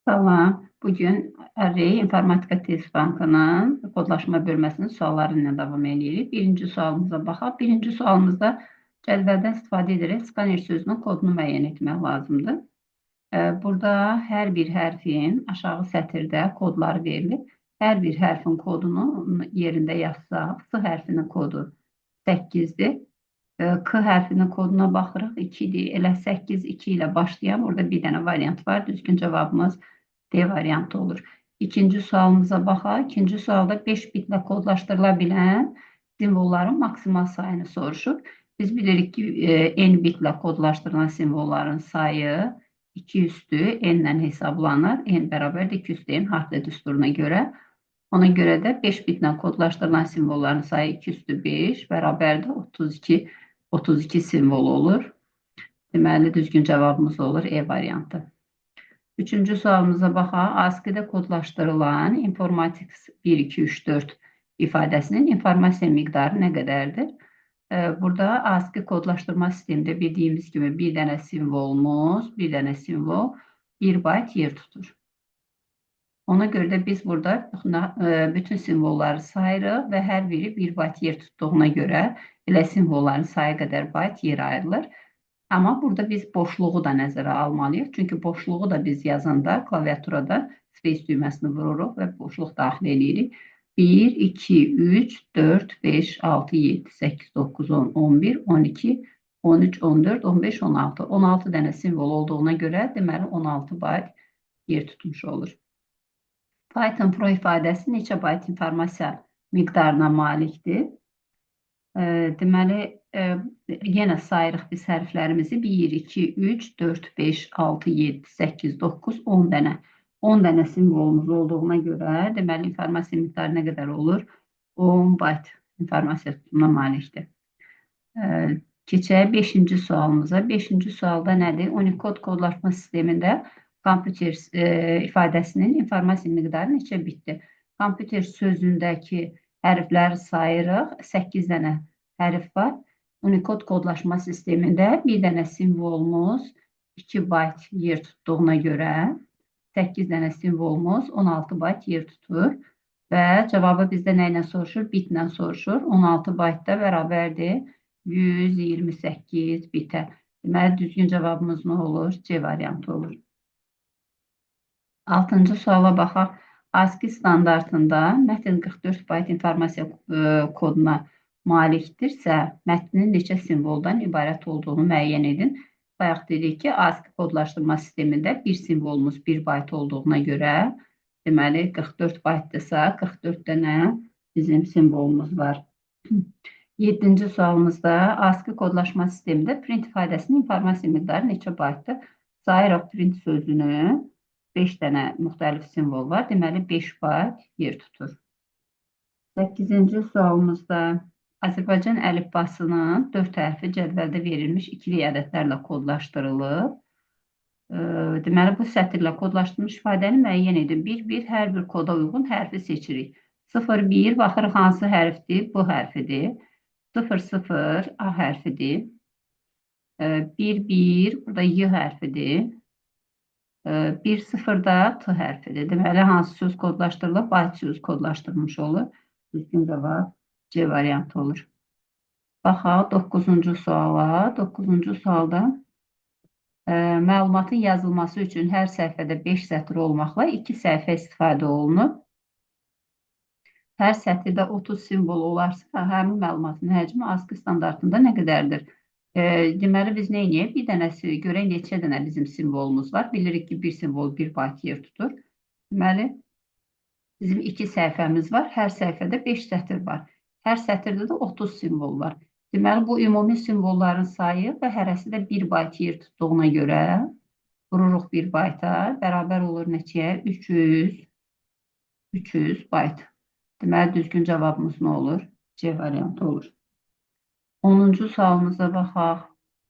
Salam. Bugün Array İnformatika Test Bankının kodlaşma bölməsinin sualları ilə davam edirik. Birinci sualımıza baxaq. Birinci sualımızda cədvəldən istifadə edərək skaner sözünün kodunu müəyyən etmək lazımdır. Burada hər bir hərfin aşağı sətirdə kodları verilir. Hər bir hərfin kodunu yerində yazsaq, S hərfinin kodu 8-dir. K hərfinin koduna baxırıq, 2-dir. Elə 8, 2 ilə başlayan, orada bir dənə variant var. Düzgün cavabımız D variantı olur. İkinci sualımıza baxaq. İkinci sualda 5 bitlə kodlaşdırıla bilən simvolların maksimal sayını soruşur. Biz bilirik ki, n bitlə kodlaşdırılan simvolların sayı 2 üstü n ilə hesablanır. N bərabərdir 2 üstü n Hartle düsturuna görə. Ona görə də 5 bitlə kodlaşdırılan simvolların sayı 2 üstü 5 bərabərdir 32 simvol olur. Deməli, düzgün cavabımız olur E variantı. Üçüncü sualımıza baxaq. ASCII-də kodlaşdırılan Informatics 1, 2, 3, 4 ifadəsinin informasiya miqdarı nə qədərdir? Burada ASCII kodlaşdırma sistemində bildiyimiz kimi bir dənə simvolumuz, bir dənə simvol 1 bayt yer tutur. Ona görə də biz burada bütün simvolları sayırıq və hər biri 1 bayt yer tutduğuna görə elə simvolların sayı qədər bayt yer ayrılır. Amma burada biz boşluğu da nəzərə almalıyıq. Çünki boşluğu da biz yazanda klaviaturada space düyməsini vururuq və boşluq daxil edirik. 1, 2, 3, 4, 5, 6, 7, 8, 9, 10, 11, 12, 13, 14, 15, 16. 16 dənə simvol olduğuna görə deməli 16 bayt yer tutmuş olur. Python Pro ifadəsi neçə bayt informasiya miqdarına malikdir? Deməli, yenə sayırıq biz hərflərimizi 1, 2, 3, 4, 5, 6, 7, 8, 9, 10 dənə. 10 dənə simvolumuz olduğuna görə deməli informasiya miqdarı nə qədər olur? 10 bayt informasiya tutumuna malikdir. Keçək 5-ci sualımıza. 5-ci sualda nədir? Unicode kodlaşma sistemində kompüter ifadəsinin informasiya miqdarı neçə bitdir? Kompüter sözündəki hərfləri sayırıq. 8 dənə hərf var. Unicode kodlaşma sistemində bir dənə simvolumuz 2 bayt yer tutduğuna görə 8 dənə simvolumuz 16 bayt yer tutur və cavabı bizdə nə ilə soruşur? Bitlə soruşur. 16 bayt da bərabərdir 128 bitə. Deməli, düzgün cavabımız nə olur? C variantı olur. 6-cı suala baxaq. ASCII standartında mətn 44 bayt informasiya koduna malikdirsə, mətnin neçə simvoldan ibarət olduğunu müəyyən edin. Bayaq dedik ki, ASCII kodlaşdırma sistemində bir simvolumuz 1 bayt olduğuna görə, deməli 44 baytdırsa, 44 dənə bizim simvolumuz var. 7-ci sualımızda ASCII kodlaşma sistemində print ifadəsinin informasiya miqdarı neçə baytdır? Sayırıq print sözünü. 5 dənə müxtəlif simvol var. Deməli, 5 bayt yer tutur. 8-ci sualımızda Azərbaycan əlifbasının 4 hərfi cədvəldə verilmiş ikili ədədlərlə kodlaşdırılıb. Deməli, bu sətirlə kodlaşdırılmış ifadəni müəyyən edin. 1-1 hər bir koda uyğun hərfi seçirik. 0-1 baxırıq hansı hərfdir? Bu hərfidir. 0-0 A hərfidir. 1-1 burada Y hərfidir. 1-0-da T hərfidir. Deməli, hansı söz kodlaşdırılıb? Bayt söz kodlaşdırılmış olur. Düzgün cavab C variantı olur. Baxaq 9-cu suala. 9-cu sualda məlumatın yazılması üçün hər səhifədə 5 sətir olmaqla 2 səhifə istifadə olunub. Hər sətirdə 30 simvol olarsa, həmin məlumatın həcmi ASCII standartında nə qədərdir? Deməli, biz nə edəyik? Bir dənəsi görək neçə dənə bizim simvolumuz var. Bilirik ki, bir simvol 1 bayt yer tutur. Deməli, bizim 2 səhifəmiz var. Hər səhifədə 5 sətir var. Hər sətirdə də 30 simvol var. Deməli, bu ümumi simvolların sayı və hərəsi də 1 bayt yer tutduğuna görə vururuq 1 bayta. Bərabər olur neçəyə? 300 bayt. Deməli, düzgün cavabımız nə olur? C variantı olur. 10-cu sualımıza baxaq.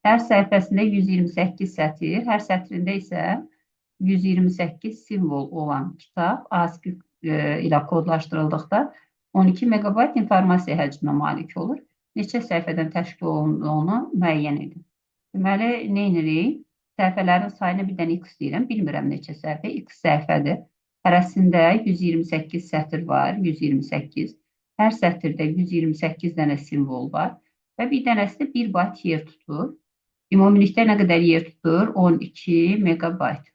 Hər səhifəsində 128 sətir, hər sətrində isə 128 simvol olan kitab ASCII ilə kodlaşdırıldıqda 12 megabayt informasiya həcminə malik olur. Neçə səhifədən təşkil olunduğunu müəyyən edin. Deməli, nə edirik? Səhifələrin sayına bir dənə x deyirəm. Bilmirəm neçə səhifə. X səhifədir. Hərəsində 128 sətr var. 128. Hər sətirdə 128 dənə simvol var. Və bir dənəsi də 1 bayt yer tutur. Ümumilikdə nə qədər yer tutur? 12 megabayt.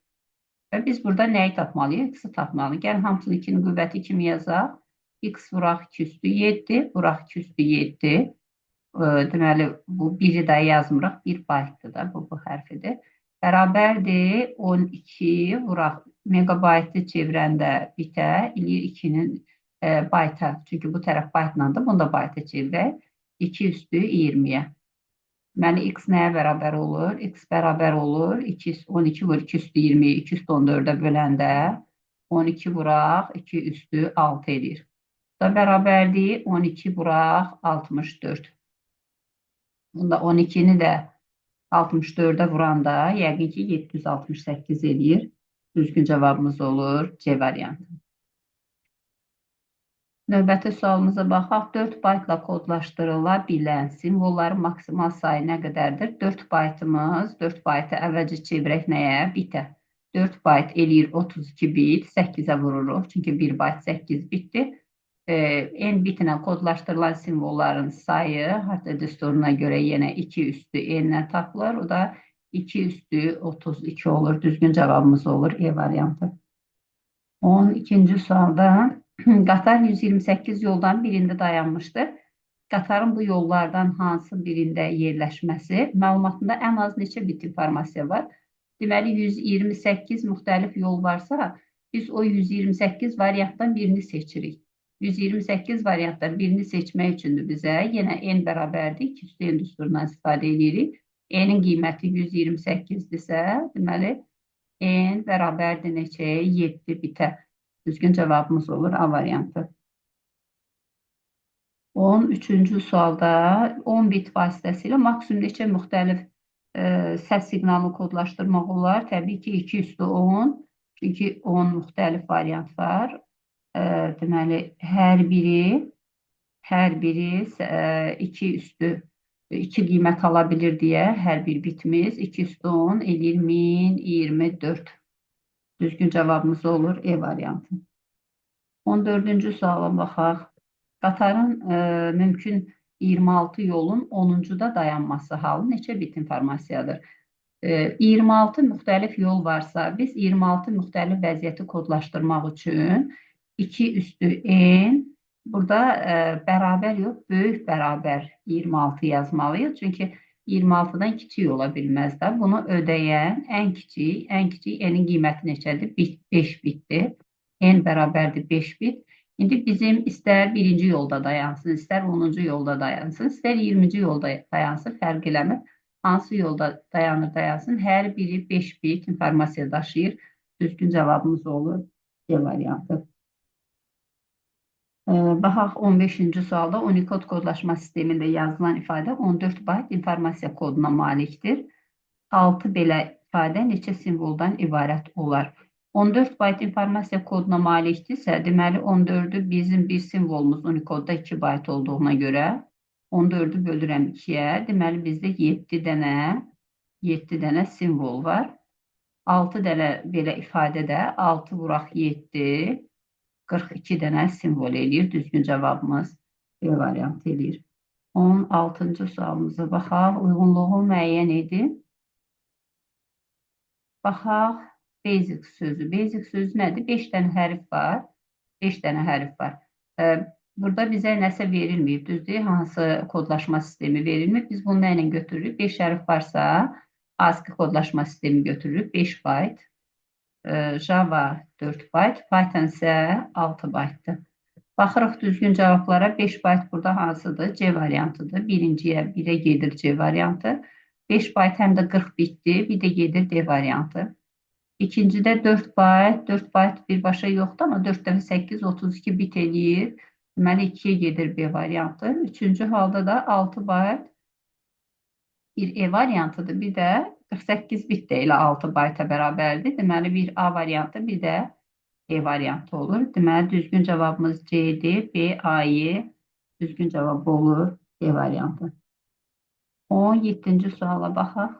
Və biz burada nəyi tapmalıyıq? X-i tapmalıyıq. Gəlin hamısını 2-nin qüvvəti kimi yazaq. X vuraq 2 üstü 7, vuraq 2 üstü 7. Deməli, bu 1-i də yazmırıq. 1 baytdır da, bu hərfidir. Bərabərdir 12 vuraq. Megabaytı çevirəndə bitə, eləyir 2-nin bayta. Çünki bu tərəf baytlandır, bunu da bayta çevirək. 2 üstü 20-yə. Deməli, x nəyə bərabər olur? X bərabər olur. 12 vur 2 üstü 20, 2 üstü 14-ə böləndə 12 vuraq 2 üstü 6 edir. Bu da bərabərdir. 12 vuraq 64. Bunda 12-ni də 64-ə vuranda yəqin ki 768 edir. Düzgün cavabımız olur C variantı. Növbəti sualımıza baxaq. 4 baytla kodlaşdırıla bilən simvolların maksimal sayı nə qədərdir? 4 baytımız, 4 baytı əvvəlcə çevirək nəyə? Bitə. 4 bayt eləyir 32 bit, 8-ə vururuq. Çünki 1 bayt 8 bitdir. N bitlə kodlaşdırılan simvolların sayı harta düsturuna görə yenə 2 üstü N-lə tapılır. O da 2 üstü 32 olur. Düzgün cavabımız olur E variantı. 12-ci sualda qatar 128 yoldan birində dayanmışdır. Qatarın bu yollardan hansı birində yerləşməsi məlumatında ən az neçə bit informasiya var? Deməli, 128 müxtəlif yol varsa, biz o 128 variantdan birini seçirik. 128 variantdan birini seçmək üçündür bizə. Yenə n bərabərdir. 2 üstü n düsturundan istifadə edirik. N-in qiyməti 128-dirsə, deməli, n bərabərdir neçəyə? 7 bitə. Düzgün cavabımız olur A variantı. 13-cü sualda 10 bit vasitəsilə maksimum neçə müxtəlif səs siqnalını kodlaşdırmaq olar? Təbii ki, 2 üstü 10. Çünki 10 müxtəlif variant var. Deməli, hər biri 2 üstü 2 qiymət ala bilir deyə hər bir bitimiz 2 üstü 10 eləyir 1024. Düzgün cavabımız olur E variantı. 14-cü suala baxaq. Qatarın mümkün 26 yolun 10-cuda dayanması halı neçə bit informasiyadır? 26 müxtəlif yol varsa, biz 26 müxtəlif vəziyyəti kodlaşdırmaq üçün 2 üstü n, burada bərabər yox, böyük bərabər 26 yazmalıyıq. Çünki 26-dan kiçik ola bilməz də. Bunu ödəyən ən kiçik n-in qiyməti neçədir? 5 bitdir. N bərabərdir 5 bit. İndi bizim istər birinci yolda dayansın, istər 10-cu yolda dayansın, istər 20-ci yolda dayansın, fərq eləmir. Hansı yolda dayansın, hər biri 5 bit informasiya daşıyır. Düzgün cavabımız olur C variantı. Baxaq 15-ci sualda Unicode kodlaşma sistemində yazılan ifadə 14 bayt informasiya koduna malikdir. 6 belə ifadə neçə simvoldan ibarət olar? 14 bayt informasiya koduna malikdirsə, deməli 14-ü bizim bir simvolumuz Unicode'da 2 bayt olduğuna görə 14-ü bölürəm 2-yə. Deməli bizdə 7 dənə simvol var. 6 dənə belə ifadədə 6 vuraq 7 42 dənə simvol eləyir. Düzgün cavabımız B variantı eləyir. 16-cı sualımıza baxaq. Uyğunluğu müəyyən edin. Baxaq. Basic sözü. Basic sözü nədir? 5 dənə hərf var. 5 dənə hərf var. Burada bizə nəsə verilməyib. Düzdür? Hansı kodlaşma sistemi verilməyib? Biz bunu nə ilə götürürük? 5 hərf varsa ASCII kodlaşma sistemi götürürük. 5 bayt. Java 4 bayt, Python isə 6 baytdır. Baxırıq düzgün cavablara. 5 bayt burada hansıdır? C variantıdır. Birinciyə 1-ə gedir C variantı. 5 bayt həm də 40 bitdir. Bir də gedir D variantı. İkincidə 4 bayt. 4 bayt birbaşa yoxdur, amma 4 dəfə 8, 32 bit eləyir. Deməli 2-yə gedir B variantı. Üçüncü halda da 6 bayt bir E variantıdır. Bir də 48 bit də elə 6 bayta bərabərdir. Deməli, bir A variantı, bir də E variantı olur. Deməli, düzgün cavabımız C'dir. B, A'yı düzgün cavab olur D variantı. 17-ci suala baxaq.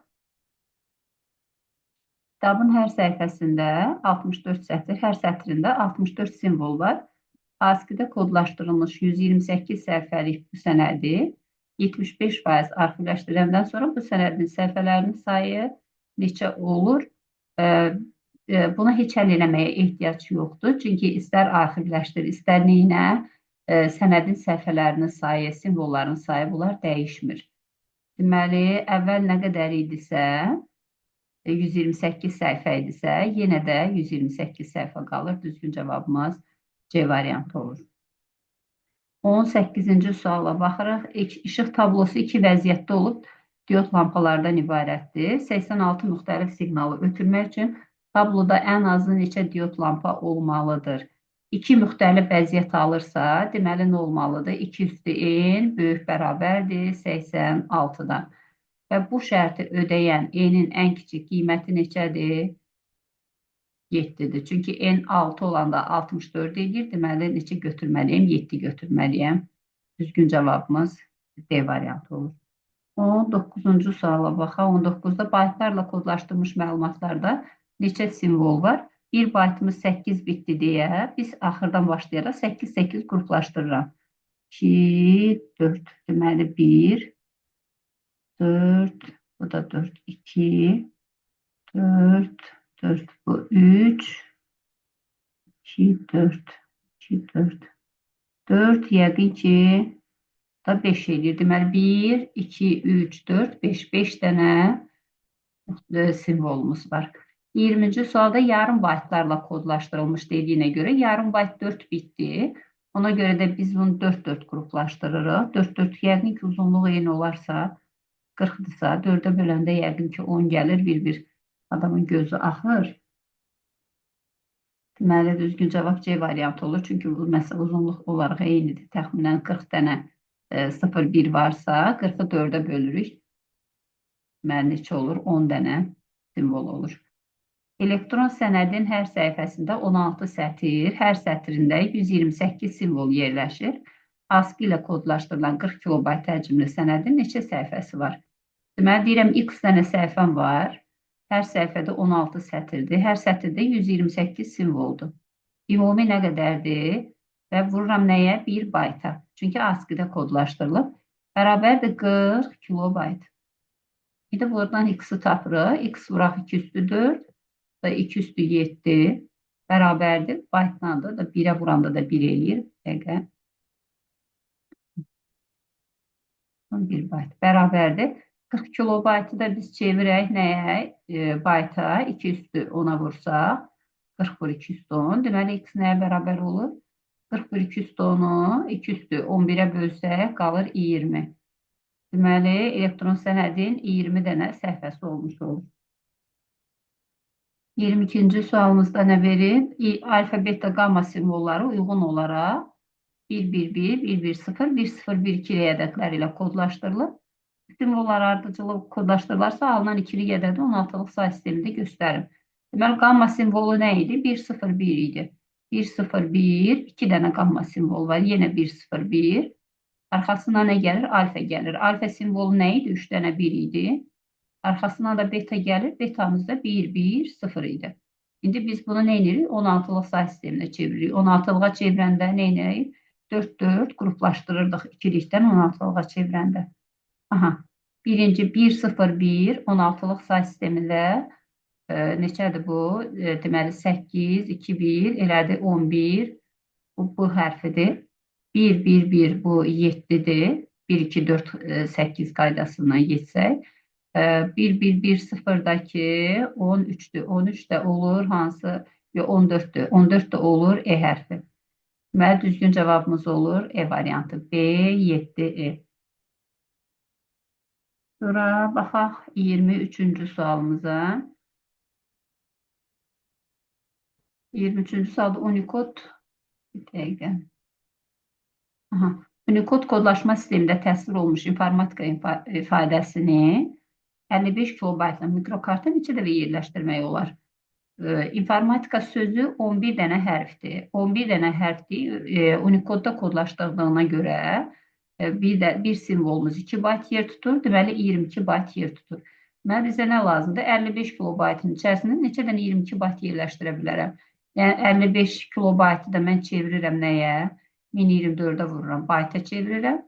Kitabın hər səhifəsində 64 sətr, hər sətrində 64 simvol var. ASCII-də kodlaşdırılmış 128 səhifəlik bu sənədi 75% arxivləşdirəndən sonra bu sənədin səhifələrinin sayı neçə olur? Buna heç həll eləməyə ehtiyac yoxdur. Çünki istər arxivləşdir, istər neynə, sənədin səhifələrinin sayı, simvolların sayı bunlar dəyişmir. Deməli, əvvəl nə qədər idisə, 128 səhifə idisə, yenə də 128 səhifə qalır. Düzgün cavabımız C variantı olur. 18-ci suala baxırıq. İşıq tablosu iki vəziyyətdə olub diod lampalardan ibarətdir. 86 müxtəlif siqnalı ötürmək üçün tabloda ən azı neçə diod lampa olmalıdır? İki müxtəlif vəziyyət alırsa, deməli nə olmalıdır? 2 üstü n böyük bərabərdir 86-dan. Və bu şərti ödəyən n-in ən kiçik qiyməti neçədir? 7-dir. Çünki n 6 olanda 64 edir. Deməli, neçə götürməliyim? 7 götürməliyim. Düzgün cavabımız D variantı olur. 19-cu suala baxaq. 19-da baytlarla kodlaşdırılmış məlumatlarda neçə simvol var? 1 baytımız 8 bitdi deyə biz axırdan başlayaraq 8-8 qruplaşdırıram. 2, 4. Deməli, 1, 4, bu da 4, 2, 4, 4, bu 3, 2, 4, 2, 4, 4, yəqin ki, da 5 edir. Deməli, 1, 2, 3, 4, 5, 5 dənə simvolumuz var. 20-ci sualda yarım baytlarla kodlaşdırılmış dediyinə görə, yarım bayt 4 bitdi. Ona görə də biz bunu 4-4 qruplaşdırırıq. 4-4 yəqin ki, uzunluğu eyni olarsa, 40-dırsa, 4-ə böləndə yəqin ki, 10 gəlir, bir-bir adamın gözü axır. Deməli, düzgün cavab C variantı olur. Çünki bu məsələ uzunluq olaraq eynidir. Təxminən 40 dənə 0-1 varsa, 40-ı 4-ə bölürük. Deməli, neçə olur? 10 dənə simvol olur. Elektron sənədin hər səhifəsində 16 sətr, hər sətrində 128 simvol yerləşir. ASCII ilə kodlaşdırılan 40 kilobayt həcmli sənədin neçə səhifəsi var? Deməli, deyirəm, x dənə səhifəm var. Hər səhifədə 16 sətirdir. Hər sətirdə 128 simvoldur. Ümumi nə qədərdir? Və vururam nəyə? 1 bayta. Çünki ASCII-də kodlaşdırılıb. Bərabərdir 40 kilobayt. İndi buradan x-i tapırıq. X vuraq 2 üstü 4. Da 2 üstü 7. Bərabərdir. Baytlandır. Da 1-ə vuranda da 1 eləyir. Dəqiqə. 1 bayt. Bərabərdir. 40 kilobaytı da biz çevirək nəyə? Bayta 2 üstü 10-a vursaq 40 vur 2 üstü 10. Deməli, x nəyə bərabər olur? 40 vur 2 üstü 10-u 2 üstü 11-ə bölsək qalır 20. Deməli, elektron sənədin 20 dənə səhifəsi olmuş olur. 22-ci sualımızda nə verir? Alfa, beta, gamma simvolları uyğun olaraq 1-1-1, 1-1-0, 1-0-1-2 ədədləri ilə kodlaşdırılıb. Simvollar ardıcılı kodlaşdırılarsa alınan ikili ədədi 16-lıq say sistemində göstərim. Deməli, gamma simvolu nə idi? 1-0-1 idi. 1-0-1, 2 dənə gamma simvol var. Yenə 1-0-1. Arxasına nə gəlir? Alfa gəlir. Alfa simvolu nə idi? 3 dənə 1 idi. Arxasına da beta gəlir. Betamız da 1-1-0 idi. İndi biz bunu nə edirik? 16-lıq say sisteminə çeviririk. 16-lığa çevirəndə nə edirik? 4-4 qruplaşdırırdıq ikilikdən 16-lığa çevirəndə. Aha, birinci 1-0-1, 16-lıq say sistemində neçədir bu? Deməli, 8, 2-1, elədi 11, bu hərfidir. 1-1-1, bu 7-dir. 1-2-4, 8 qaydasından geçsək. 1-1-1-0-dakı 13-dür. 13 də olur, hansı? 14-dür. 14 də olur E hərfi. Deməli, düzgün cavabımız olur E variantı. B, 7-E. Sonra baxaq 23-cü sualımıza. 23-cü sualda Unicode Unicode kodlaşma sistemində təsvir olmuş informatika ifadəsini 55 kilobaytla mikrokarta neçə dəfə yerləşdirmək olar? İnformatika sözü 11 dənə hərfdir. 11 dənə hərfdir. Unicode'da kodlaşdırdığına görə bir simvolumuz 2 bayt yer tutur. Deməli, 22 bayt yer tutur. Mən bizə nə lazımdır? 55 kilobaytın içərisində neçə dənə 22 bayt yerləşdirə bilərəm? Yəni 55 kilobaytı da mən çevirirəm nəyə? 1024-ə vururam, bayta çevirirəm.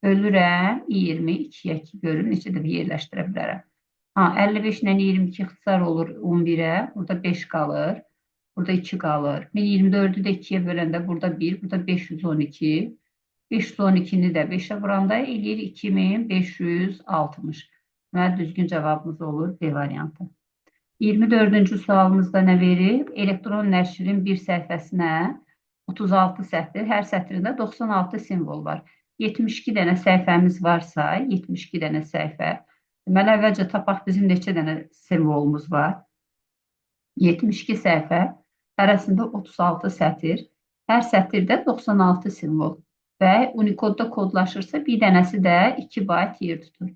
Bölürəm 22-yə ki, görün neçə dəfə yerləşdirə bilərəm. 55 ilə 22 ixtisar olur 11-ə. Burada 5 qalır. Burada 2 qalır. 1024-ü də 2-yə böləndə burada 1, burada 512. 512-ni də 5-ə vuranda eləyir 2560. Deməli, düzgün cavabımız olur B variantı. 24-cü sualımızda nə verir? Elektron nəşrin bir səhifəsinə 36 sətr, hər sətrində 96 simvol var. 72 dənə səhifəmiz varsa, 72 dənə səhifə. Deməli, əvvəlcə tapaq bizim neçə dənə simvolumuz var? 72 səhifə, arasında 36 sətr, hər sətirdə 96 simvol və Unicode'da kodlaşırsa bir dənəsi də 2 bayt yer tutur.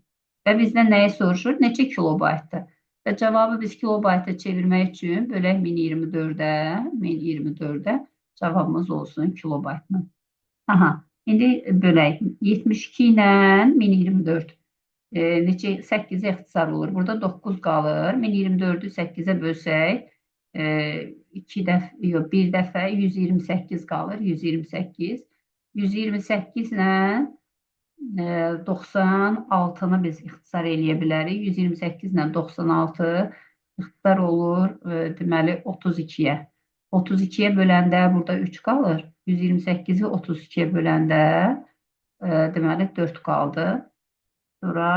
Və bizdən nəyi soruşur? Neçə kilobaytdır? Və cavabı biz kilobayta çevirmək üçün bölək 1024-ə cavabımız olsun kilobaytla. İndi bölək 72 ilə 1024. Neçə 8-ə ixtisar olur. Burada 9 qalır. 1024-ü 8-ə bölsək 1 dəfə 128 qalır. 128. 128 ilə 96-nı biz ixtisar eləyə bilərik. 128 ilə 96 ixtisar olur, deməli 32-yə. 32-yə böləndə burada 3 qalır. 128-i 32-yə böləndə deməli 4 qaldı. Sonra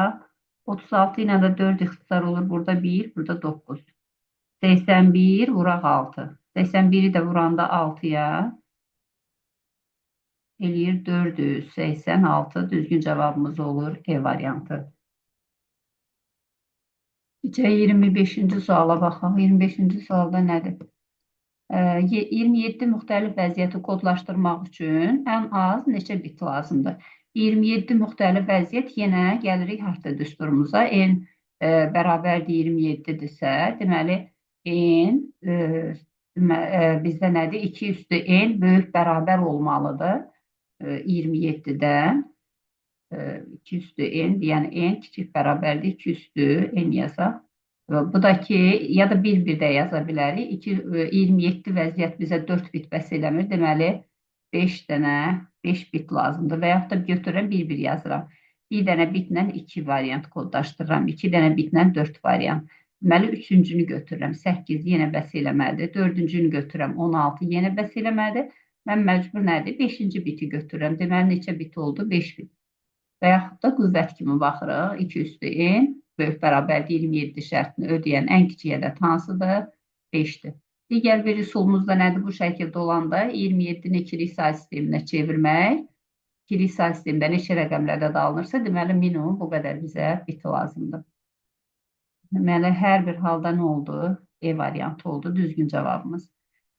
36 ilə də 4 ixtisar olur. Burada 1, burada 9. 81 vuraq 6. 81-i də vuranda 6-ya eləyir 486. Düzgün cavabımız olur E variantı. 25-ci suala baxaq. 25-ci sualda nədir? 27 müxtəlif vəziyyəti kodlaşdırmaq üçün ən az neçə bit lazımdır? 27 müxtəlif vəziyyət yenə gəlirik harta düsturumuza. N bərabərdir 27-dirsə, deməli N bizdə nədir? 2 üstü N böyük bərabər olmalıdır 27-dən. 2 üstü N, yəni N kiçik bərabərdir 2 üstü N yazaq. Bu da ki, ya da bir də yaza bilərik. 27 vəziyyət bizə 4 bit bəs eləmir. Deməli, 5 dənə 5 bit lazımdır. Və yaxud da götürürəm, bir yazıram. Bir dənə bitlə 2 variant kodlaşdırıram. 2 dənə bitlə 4 variant. Deməli, 3-cünü götürürəm. 8 yenə bəs eləməlidir. 4-cünü götürürəm. 16 yenə bəs eləməlidir. Mən məcbur nədir? 5-ci biti götürürəm. Deməli, neçə bit oldu? 5 bit. Və yaxud da qüvvət kimi baxırıq. 2 üstü N böyük bərabərdir 27 şərtini ödəyən ən kiçik ədəd hansıdır? 5-dir. Digər bir üsulumuz da nədir? Bu şəkildə olanda 27-ni ikilik say sisteminə çevirmək. İkilik say sistemində neçə rəqəmlərdə də alınırsa, deməli minimum bu qədər bizə biti lazımdır. Deməli, hər bir halda nə oldu? E variantı oldu. Düzgün cavabımız.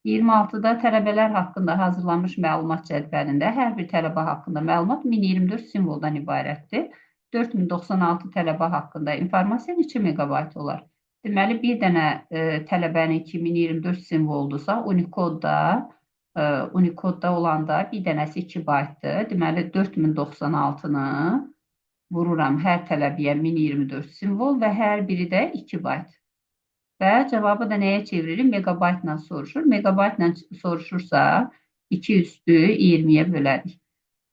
26-da tələbələr haqqında hazırlanmış məlumat cədvəlində hər bir tələbə haqqında məlumat 1024 simvoldan ibarətdir. 4096 tələbə haqqında informasiya neçə megabayt olar? Deməli, bir dənə tələbənin 2024 simvoldursa, Unicode'da olanda bir dənəsi 2 baytdır. Deməli, 4096-nı vururam hər tələbəyə 1024 simvol və hər biri də 2 bayt. Və cavabı da nəyə çeviririk? Megabaytla soruşur. Megabaytla soruşursa 2 üstü 20-yə bölərik.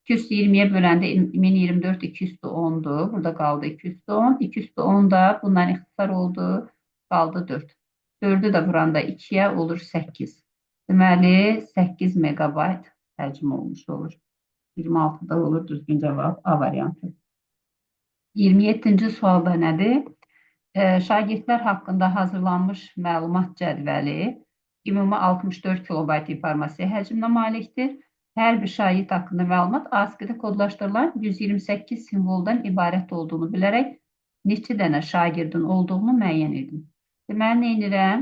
2 üstü 20-yə böləndə 1024 2 üstü 10-dur. Burada qaldı 2 üstü 10. 2 üstü 10 da bundan ixtisar oldu. Qaldı 4. 4-ü də vuranda 2-yə olur 8. Deməli 8 megabayt həcm olmuş olur. 26-da olur düzgün cavab A variantı. 27-ci sualda nədir? Şagirdlər haqqında hazırlanmış məlumat cədvəli ümumi 64 kilobayt informasiya həcminə malikdir. Hər bir şagird haqqında məlumat ASCII-də kodlaşdırılan 128 simvoldan ibarət olduğunu bilərək neçə dənə şagirdin olduğunu müəyyən edin. Deməli, nə edirəm?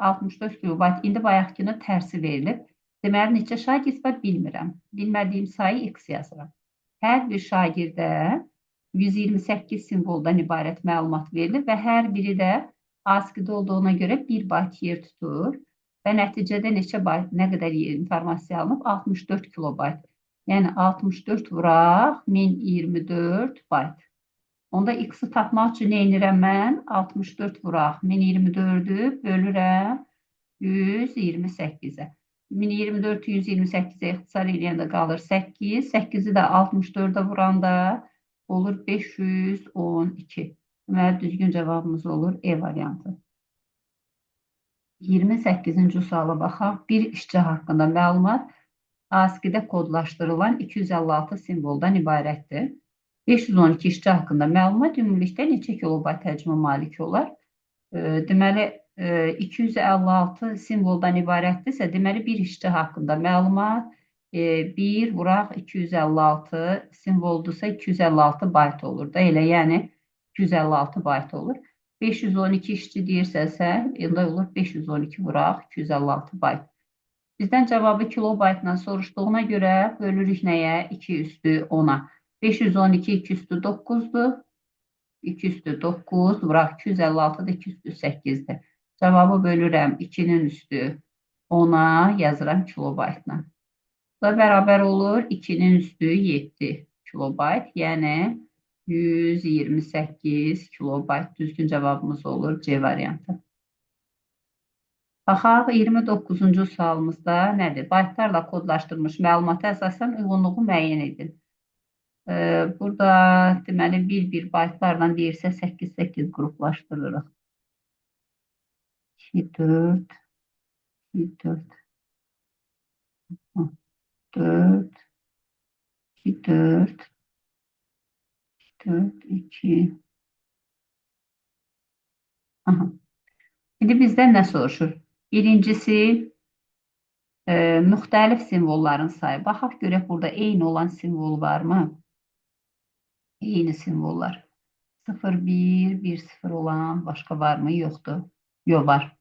64 kilobayt, indi bayaqkını tərsi verilib. Deməli, neçə şagird var bilmirəm. Bilmədiyim sayı X yazıram. Hər bir şagirdə 128 simvoldan ibarət məlumat verilir və hər biri də ASCII-də olduğuna görə 1 bayt yer tutur və nəticədə neçə bayt, nə qədər informasiya alınıb? 64 kilobayt. Yəni 64 vuraq 1024 bayt. Onda x-i tapmaq üçün nə edirəm mən? 64 vuraq. 1024'ü bölürəm 128'e. 1024'ü 128'e ixtisar eləyəndə qalır 8. 8'i də 64'e vuranda olur 512. Deməli, düzgün cavabımız olur E variantı. 28-ci suala baxaq. Bir işçi haqqında məlumat ASCII-də kodlaşdırılan 256 simvoldan ibarətdir. 512 işçi haqqında məlumat ümumilikdə neçə kilobayt həcmə malik olar? Deməli, 256 simvoldan ibarətdirsə, deməli, bir işçi haqqında məlumat 1 vuraq 256 simvoldursa 256 bayt olur da, elə yəni 256 bayt olur. 512 işçi deyirsəsə, elə olur 512 vuraq 256 bayt. Bizdən cavabı kilobaytla soruşduğuna görə bölürük nəyə? 2 üstü 10'a. 512 2 üstü 9'dur. 2 üstü 9 vuraq 256 da 2 üstü 8'dir. Cavabı bölürəm 2'nin üstü 10'a, yazıram kilobaytla. Da bərabər olur 2'nin üstü 7 kilobayt, yəni 128 kilobayt. Düzgün cavabımız olur C variantı. Baxaq, 29-cu sualımızda nədir? Baytlarla kodlaşdırılmış məlumata əsasən uyğunluğu müəyyən edin. Burada deməli 1-1 baytlarla deyirsə 8-8 qruplaşdırırıq. 2-4 2-4 4 2-4 4 2. Aha. İndi bizdən nə soruşur? Birincisi müxtəlif simvolların sayı. Baxaq görək burada eyni olan simvol varmı? Eyni simvollar. 0 1 1 0 olan başqa varmı? Yoxdur. Yox, var.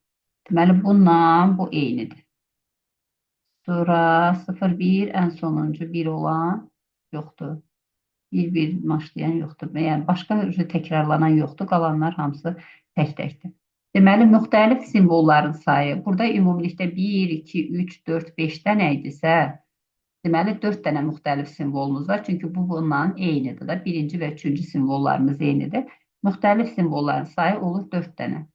Deməli bununla bu eynidir. Sonra 0 1 ən sonuncu 1 olan yoxdur. 1 1 başlayan yoxdur. Yəni başqa təkrarlanan yoxdur. Qalanlar hamısı tək-təkdir. Deməli, müxtəlif simvolların sayı. Burada ümumilikdə 1, 2, 3, 4, 5 dənə idisə, deməli 4 dənə müxtəlif simvolumuz var. Çünki bu bununla eynidir da. Birinci və üçüncü simvollarımız eynidir. Müxtəlif simvolların sayı olur 4 dənə.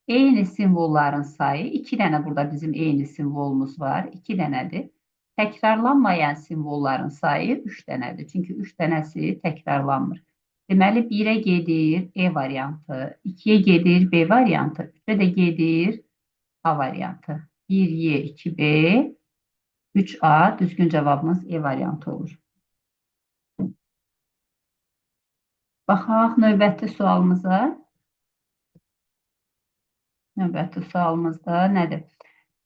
Eyni simvolların sayı 2 dənə burada bizim eyni simvolumuz var. 2 dənədir. Təkrarlanmayan simvolların sayı 3 dənədir. Çünki 3 dənəsi təkrarlanmır. Deməli 1'ə gedir E variantı, 2'ye gedir B variantı, 3'e də gedir A variantı. 1Y, 2B, 3A, düzgün cavabımız E variantı olur. Baxaq növbəti sualımıza. Növbəti sualımızda nədir?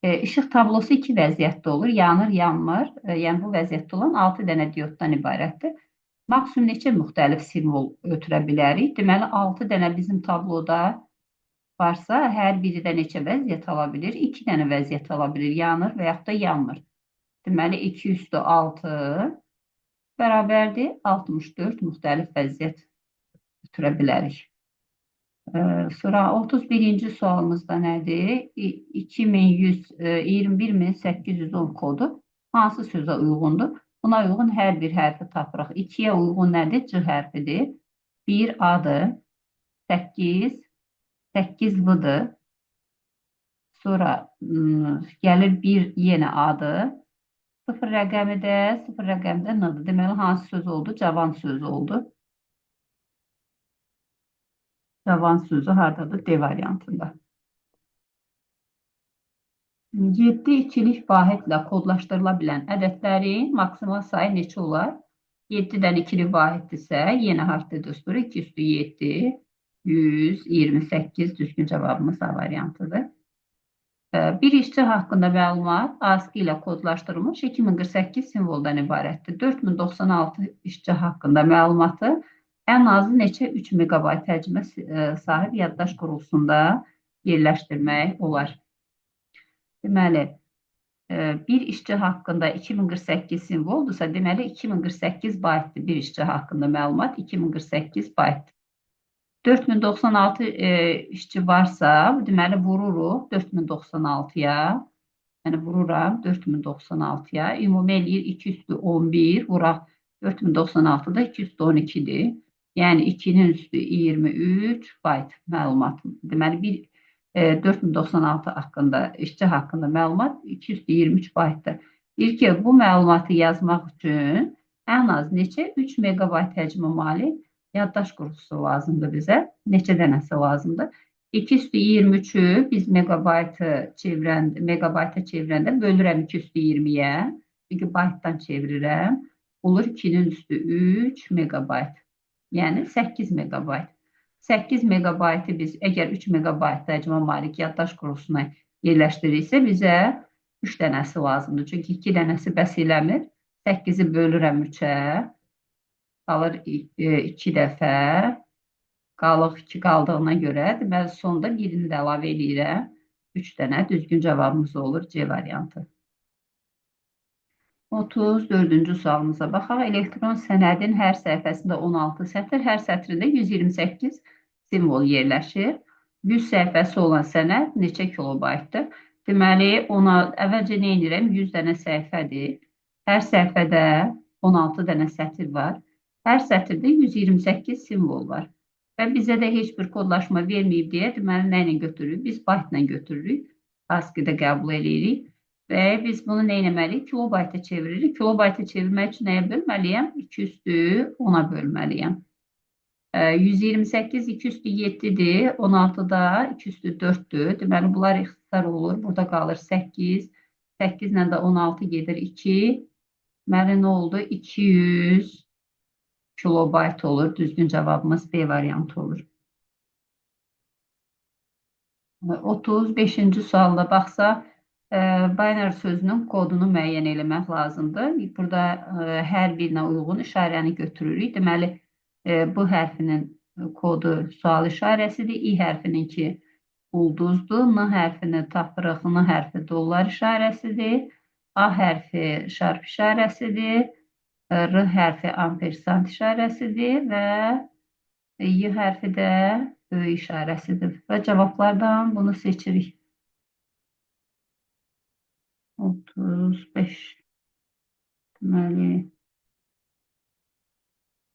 İşıq tablosu 2 vəziyyətdə olur. Yanır, yanmır. Yəni bu vəziyyətdə olan 6 dənə dioddan ibarətdir. Maksimum neçə müxtəlif simvol ötürə bilərik? Deməli 6 dənə bizim tabloda varsa, hər biri də neçə vəziyyət ala bilir? 2 dənə vəziyyət ala bilir. Yanır və yaxud da yanmır. Deməli 2 üstü 6 bərabərdir 64 müxtəlif vəziyyət ötürə bilərik. Sonra 31-ci sualımızda nədir? 2121810 kodu hansı sözə uyğundur? Buna uyğun hər bir hərfi tapırıq. 2'yə uyğun nədir? C hərfidir. 1 A-dır. 8 V-dır. Sonra gəlir 1 yenə A-dır. 0 rəqəmi də N-dır. Deməli, hansı söz oldu? Cavan söz oldu. Cavan sözü haradadır? D variantında. 7 ikilik vahidlə kodlaşdırıla bilən ədədlərin maksimal sayı neçə olar? 7'dən ikili vahiddirsə, yenə harfdə düstur. 2 üstü 7, 128 düzgün cavabımız A variantıdır. Bir işçi haqqında məlumat ASCII ilə kodlaşdırılmış 2048 simvoldan ibarətdir. 4096 işçi haqqında məlumatı ən azı neçə 3 megabayt həcmə sahib yaddaş qurultusunda yerləşdirmək olar? Deməli, bir işçi haqqında 2048 simvoldursa, deməli 2048 baytdır bir işçi haqqında məlumat, 2048 baytdır. 4096 işçi varsa, deməli vururuq 4096'ya, yəni vururam 4096'ya, ümumi eləyir 2 üstü 11, vuraq 4096'da 2 üstü 12'dir. Yəni 2-nin üstü 23 bayt məlumat. Deməli 4096 haqqında, işçi haqqında məlumat 2 üstü 23 baytdır. Deyir ki, bu məlumatı yazmaq üçün ən az neçə 3 megabayt həcmə malik yaddaş qurucusu lazımdır bizə. Neçə dənəsi lazımdır? 2 üstü 23-ü biz megabayta çevirəndə bölürəm 2 üstü 20-yə. Çünki baytdan çevirirəm. Olur 2-nin üstü 3 megabayt. Yəni 8 megabayt. 8 megabaytı biz əgər 3 megabayt həcmə malik yaddaş qurusuna yerləşdiririksə bizə 3 dənəsi lazımdır. Çünki 2 dənəsi bəs eləmir. 8-i bölürəm 3-ə. Qalır 2 dəfə. Qalıq 2 qaldığına görə deməli sonda birini də əlavə eləyirəm. 3 dənə düzgün cavabımız olur C variantı. 34-cü sualımıza baxaq. Elektron sənədin hər səhifəsində 16 sətr, hər sətrində 128 simvol yerləşir. 100 səhifəsi olan sənəd neçə kilobaytdır? Deməli, ona əvvəlcə nə edirəm? 100 dənə səhifədir. Hər səhifədə 16 dənə sətr var. Hər sətirdə 128 simvol var. Və bizə də heç bir kodlaşma verməyib deyə, deməli, nə ilə götürürük? Biz baytla götürürük. ASCII-də qəbul edirik. Və biz bunu nə etməliyik? Kilobayta çeviririk. Kilobayta çevirmək üçün nəyə bölməliyəm? 2 üstü 10-a bölməliyəm. 128 2 üstü 7-dir. 16 da 2 üstü 4-dür. Deməli, bunlar ixtisar olur. Burada qalır 8. 8 ilə də 16 gedir 2. Deməli, nə oldu? 200 kilobayt olur. Düzgün cavabımız B variantı olur. 35-ci sualda baxsaq, binary sözünün kodunu müəyyən eləmək lazımdır. Burada hər birinə uyğun işarəni götürürük. Deməli, bu hərfinin kodu sual işarəsidir. İ hərfininki ulduzdur. N hərfini tapırıq. N hərfi dollar işarəsidir. A hərfi şarp işarəsidir. R hərfi ampersand işarəsidir və Y hərfi də böyük işarəsidir. Və cavablardan bunu seçirik. 35. Deməli,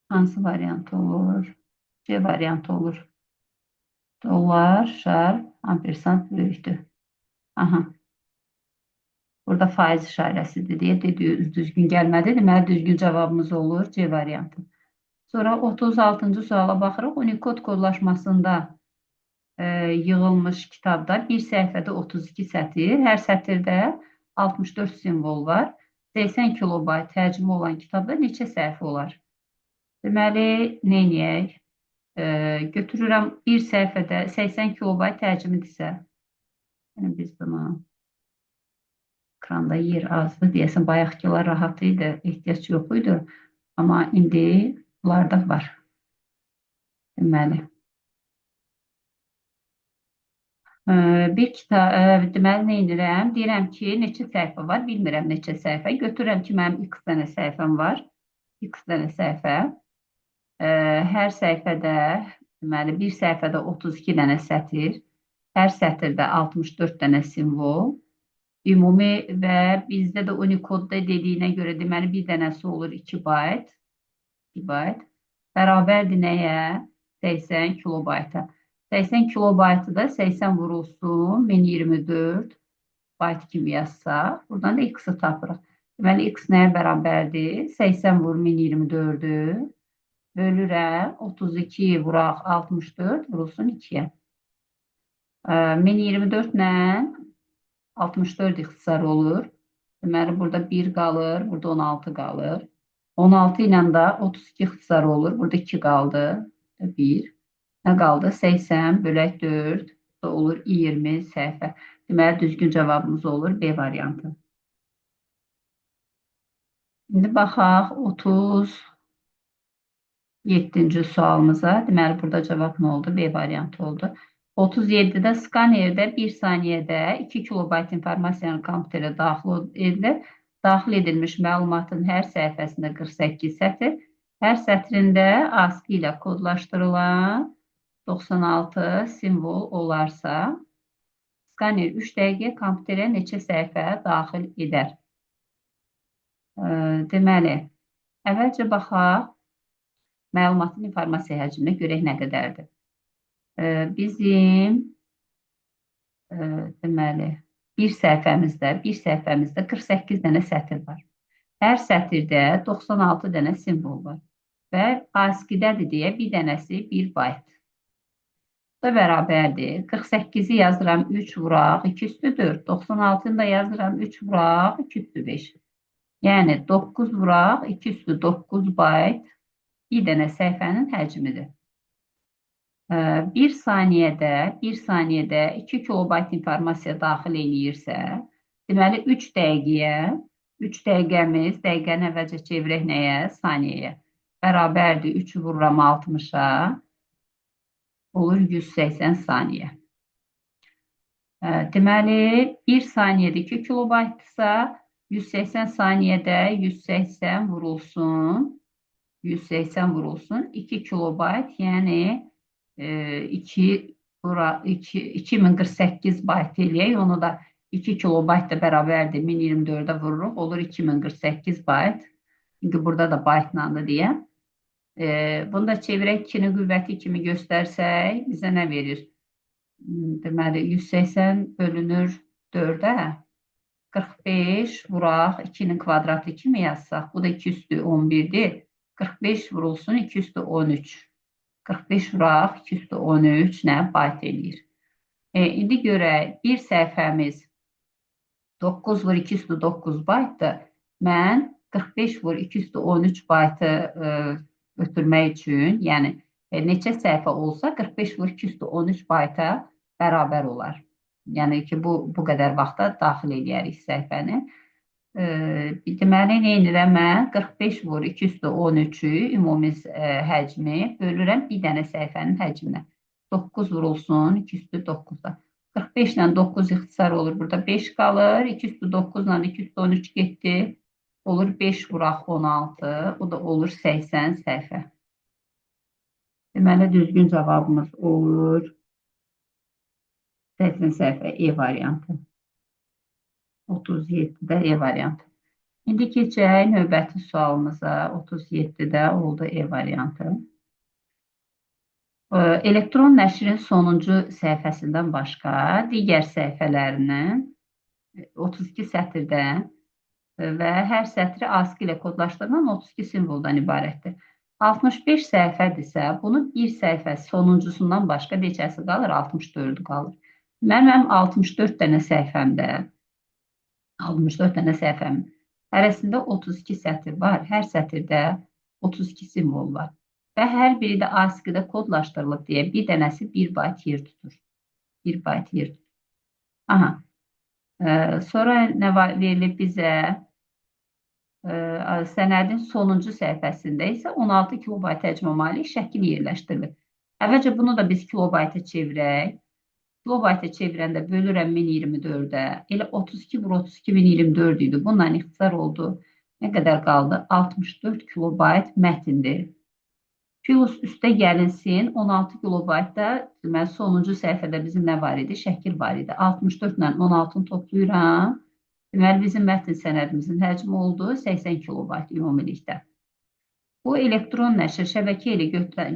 hansı variant olur? C variantı olur. Dollar, şarp, ampersand böyükdür. Aha. Burada faiz işarəsidir deyə düzgün gəlmədi. Deməli, düzgün cavabımız olur C variantı. Sonra 36-cı suala baxırıq. Unicode kodlaşmasında yığılmış kitabda bir səhifədə 32 sətir, hər sətirdə 64 simvol var. 80 kilobayt həcmi olan kitabda neçə səhifə olar? Deməli, nə edək? Götürürəm bir səhifədə 80 kilobayt həcmidirsə, yəni biz bunu ekranda yer azdır, deyəsən bayaqkilar rahat idi, ehtiyac yox idi, amma indi bunlarda var. Deməli, bir kitab, deməli, nə edirəm? Deyirəm ki, neçə səhifə var? Bilmirəm neçə səhifə. Götürürəm ki, mənim x dənə səhifəm var. X dənə səhifə. Hər səhifədə, deməli, bir səhifədə 32 dənə sətir. Hər sətirdə 64 dənə simvol. Ümumi və bizdə də Unicode-da dediyinə görə, deməli, bir dənəsi olur 2 bayt. 2 bayt. Bərabərdir nəyə? 80 kilobayta. 80 kilobaytı da 80 vurulsun 1024 bayt kimi yazsaq, buradan da x-i tapırıq. Deməli, x nəyə bərabərdir? 80 vur 1024-ü bölürəm. 32 vuraq 64 vurulsun 2-yə. 1024 ilə 64 ixtisar olur. Deməli, burada 1 qalır, burada 16 qalır. 16 ilə də 32 ixtisar olur. Burada 2 qaldı. 1. Nə qaldı? 80 bölək 4 olur 20 səhifə. Deməli, düzgün cavabımız olur B variantı. İndi baxaq 37-ci sualımıza. Deməli, burada cavab nə oldu? B variantı oldu. 37-də skanerdə 1 saniyədə 2 kilobayt informasiyanın kompüterə daxil edilir. Daxil edilmiş məlumatın hər səhifəsində 48 sətr, hər sətrində ASCII ilə kodlaşdırılan 96 simvol olarsa, skaner 3 dəqiqə kompüterə neçə səhifə daxil edər? Deməli, əvvəlcə baxaq, Məlumatın informasiya həcminə görək nə qədərdir. Bizim deməli bir səhifəmizdə 48 dənə sətir var. Hər sətirdə 96 dənə simvol var və ASCII-dədir deyə bir dənəsi 1 bayt. Bu da bərabərdir. 48-i yazıram 3 vuraq 2 üstü 4. 96-nı da yazıram 3 vuraq 2 üstü 5. Yəni 9 vuraq 2 üstü 9 bayt bir dənə səhifənin həcmidir. Bir saniyədə 2 kilobayt informasiya daxil eləyirsə, deməli 3 dəqiqəmiz, dəqiqəni əvvəlcə çevirək nəyə? Saniyəyə. Bərabərdir 3 vururam 60-a, olur 180 saniyə. Deməli, 1 saniyədə 2 kilobaytdırsa, 180 saniyədə 180 vurulsun, 2 kilobayt, yəni 2048 bayt eləyək. Onu da 2 kilobayt da bərabərdir. 1024-də vururuq. Olur 2048 bayt. Çünki burada da baytlandı deyə. Bunu da çevirək 2-nin qüvvəti kimi göstərsək, bizə nə verir? Deməli, 180 bölünür 4-ə. 45 vuraq 2-nin kvadratı kimi yazsaq. Bu da 2 üstü 11-dir. 45 vurulsun 2 üstü 13. 45 vuraq 2 üstü 13 nə? Bayt eləyir. İndi görək, bir səhifəmiz 9 vur 2 üstü 9 baytdır. Mən 45 vur 2 üstü 13 baytı ötürmək üçün, yəni neçə səhifə olsa 45 vur 2 üstü 13 bayta bərabər olar. Yəni ki, bu qədər vaxta daxil eləyərik səhifəni. Deməli, nə edirəm mən? 45 vur 2 üstü 13-ü ümumi həcmi bölürəm bir dənə səhifənin həcminə. 9 vurulsun 2 üstü 9-da. 45 ilə 9 ixtisar olur. Burada 5 qalır. 2 üstü 9 ilə 2 üstü 13 getdi. Olur 5 vuraq 16. O da olur 80 səhifə. Deməli, düzgün cavabımız olur 80 səhifə E variantı. 37-də E variantı. İndi keçək növbəti sualımıza. 37-də oldu E variantı. Elektron nəşrin sonuncu səhifəsindən başqa digər səhifələrinin 32 sətirdə və hər sətri ASCII ilə kodlaşdırılan 32 simvoldan ibarətdir. 65 səhifədirsə, bunun bir səhifəsi sonuncusundan başqa neçəsi qalır? 64 qalır. Mənim 64 dənə səhifəm hərəsində 32 sətir var. Hər sətirdə 32 simvol var. Və hər biri də ASCII-də kodlaşdırılıb deyə bir dənəsi 1 bayt yer tutur. 1 bayt yer tutur. Aha. Sonra nə verilib bizə? Sənədin sonuncu səhifəsində isə 16 kilobayt həcmə malik şəkil yerləşdirilir. Əvvəlcə bunu da biz kilobayta çevirək. Kilobayta çevirəndə bölürəm 1024-ə. Elə 32 vur 32 1024 idi. Bununla ixtisar oldu. Nə qədər qaldı? 64 kilobayt mətindir. Plus üstə gəlinsin 16 kilobaytda deməli sonuncu səhifədə bizim nə var idi? Şəkil var idi. 64 ilə 16-nı toplayıram. Deməli bizim mətn sənədimizin həcmi oldu 80 kilobayt ümumilikdə. Bu elektron nəşr şəbəkə ilə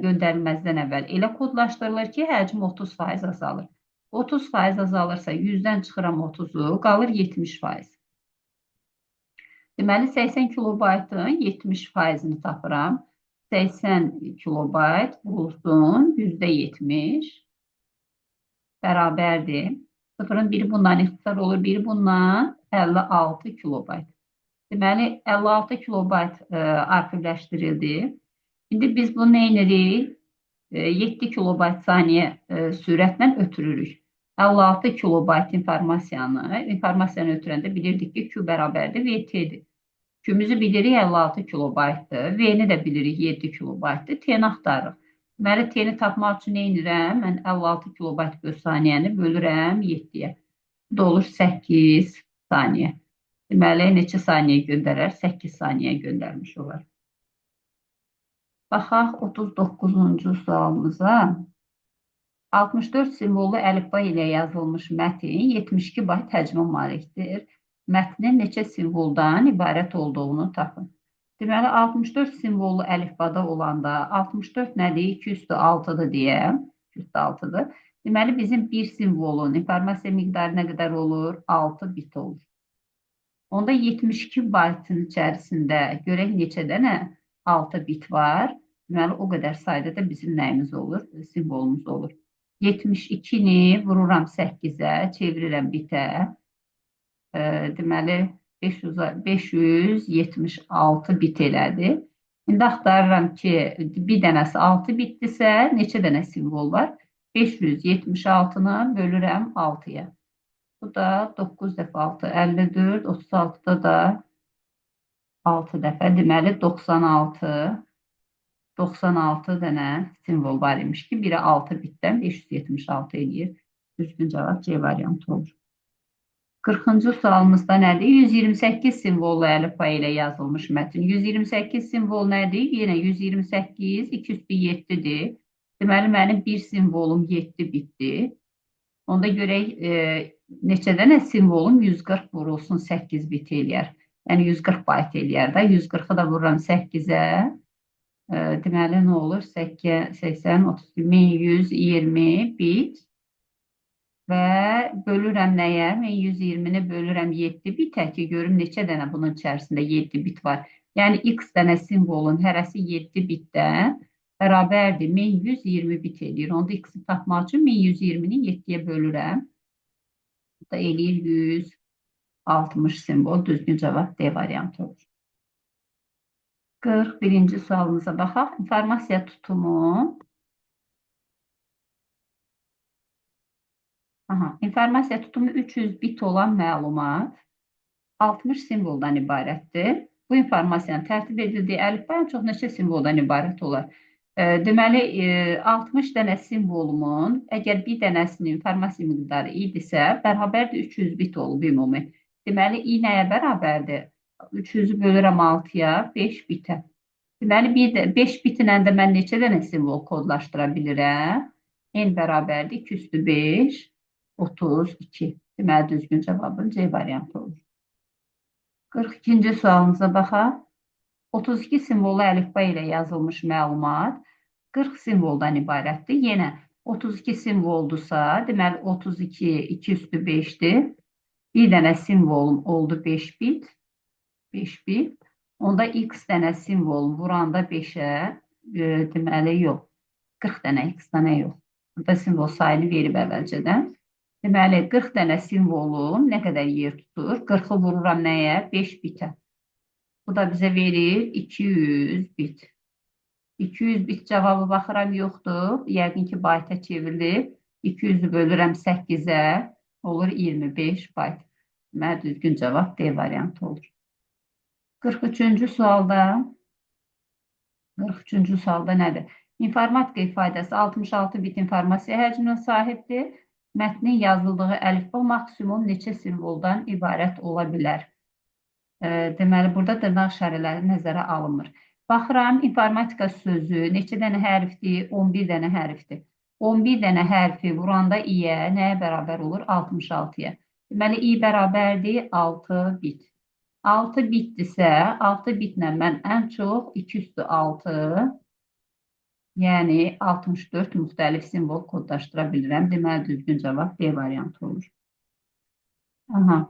göndərilməzdən əvvəl elə kodlaşdırılır ki, həcmi 30% azalır. 30% azalırsa 100-dən çıxıram 30-u, qalır 70%. Deməli 80 kilobaytın 70%-ni tapıram. 80 kilobayt vurulsun %70 bərabərdir. Sıfırın biri bundan ixtisar olur, biri bundan 56 kilobayt. Deməli 56 kilobayt arxivləşdirildi. İndi biz bunu nə edirik? 7 kilobayt saniyə sürətlə ötürürük. 56 kilobayt informasiyanı ötürəndə bilirdik ki, Q bərabərdir VT-dir. Q'ümüzü bilirik 56 kilobaytdır. V-ni də bilirik 7 kilobaytdır. T-ni axtarırıq. Deməli, T-ni tapmaq üçün nə edirəm? Mən 56 kilobayt böl saniyəni bölürəm 7-yə. Bu da olur 8 saniyə. Deməli, neçə saniyə göndərər? 8 saniyə göndərmiş olar. Baxaq 39-cu sualımıza. 64 simvollu əlifba ilə yazılmış mətin 72 bayt həcmə malikdir. Mətnin neçə simvoldan ibarət olduğunu tapın. Deməli 64 simvollu əlifbada olanda 64 nədir? 2 üstü 6-dır deyə. 2 üstü 6-dır. Deməli bizim bir simvolun informasiya miqdarı nə qədər olur? 6 bit olur. Onda 72 baytın içərisində görək neçə dənə 6 bit var. Deməli o qədər sayda da bizim nəyimiz olur? Simvolumuz olur. 72-ni vururam 8-ə, çevirirəm bitə. Deməli 576 bit elədi. İndi axtarıram ki, bir dənəsi 6 bitdirsə, neçə dənə simvol var? 576-nı bölürəm 6-ya. Bu da 9 dəfə 6, 54, 36-da da 6 dəfə. Deməli 96 dənə simvol var imiş ki, biri 6 bitdən 576 eləyir. Düzgün cavab C variantı olur. 40-cı sualımızda nədir? 128 simvollu əlifba ilə yazılmış mətn. 128 simvol nədir? Yenə 128, 2 üstü 7-dir. Deməli, mənim bir simvolum 7 bitdir. Onda görək, neçə dənə simvolum 140 vurulsun 8 bit eləyər. Yəni 140 bayt eləyər də. 140-ı da vururam 8-ə. Deməli, nə olur? 80, 32, 1120 bit. Və bölürəm nəyə? Mən 120-ni bölürəm 7 bitə ki, görüm neçə dənə bunun içərisində 7 bit var. Yəni, x dənə simvolun hərəsi 7 bitdən bərabərdir. 1120 bit eləyir. Onda x-i tapmaq üçün 1120-ni 7-yə bölürəm. Bu da eləyir 160 simvol. Düzgün cavab D variantı olur. 41-ci sualımıza baxaq. İnformasiya tutumu. İnformasiya tutumu 300 bit olan məlumat 60 simvoldan ibarətdir. Bu informasiyanın tərtib edildiyi əlifba ən çox neçə simvoldan ibarət olar? Deməli, 60 dənə simvolumun əgər bir dənəsinin informasiya miqdarı idisə, bərabərdir 300 bit olub ümumi. Deməli, i nəyə bərabərdir? 300-ü bölürəm 6-ya, 5 bitə. Deməli, 5 bitlə də mən neçə dənə simvol kodlaşdıra bilirəm? N bərabərdir 2 üstü 5, 32. Deməli, düzgün cavabın C variantı olur. 42-ci sualımıza baxaq. 32 simvollu əlifba ilə yazılmış məlumat 40 simvoldan ibarətdir. Yenə 32 simvoldursa, deməli 32, 2 üstü 5-dir. Bir dənə simvolum oldu 5 bit. 5 bit. Onda x dənə simvolum vuranda 5-ə, deməli yox. 40 dənə x dənə yox. Burada simvol sayını verib əvvəlcədən. Deməli, 40 dənə simvolum nə qədər yer tutur? 40-ı vururam nəyə? 5 bitə. Bu da bizə verir 200 bit. 200 bit cavabı baxıram yoxdur. Yəqin ki, bayta çevrilir. 200-ü bölürəm 8-ə. Olur 25 bayt. Deməli, düzgün cavab D variantı olur. 43-cü sualda nədir? İnformatika ifadəsi 66 bit informasiya həcminə sahibdir. Mətnin yazıldığı əlifba maksimum neçə simvoldan ibarət ola bilər? Deməli, burada dırnaq işarələri nəzərə alınmır. Baxıram, informatika sözü neçə dənə hərfdir? 11 dənə hərfdir. 11 dənə hərfi vuranda i-yə nəyə bərabər olur? 66-ya. Deməli, i bərabərdir 6 bit. 6 bitdirsə, 6 bitlə mən ən çox 2 üstü 6, yəni 64 müxtəlif simvol kodlaşdıra bilirəm. Deməli, düzgün cavab D variantı olur.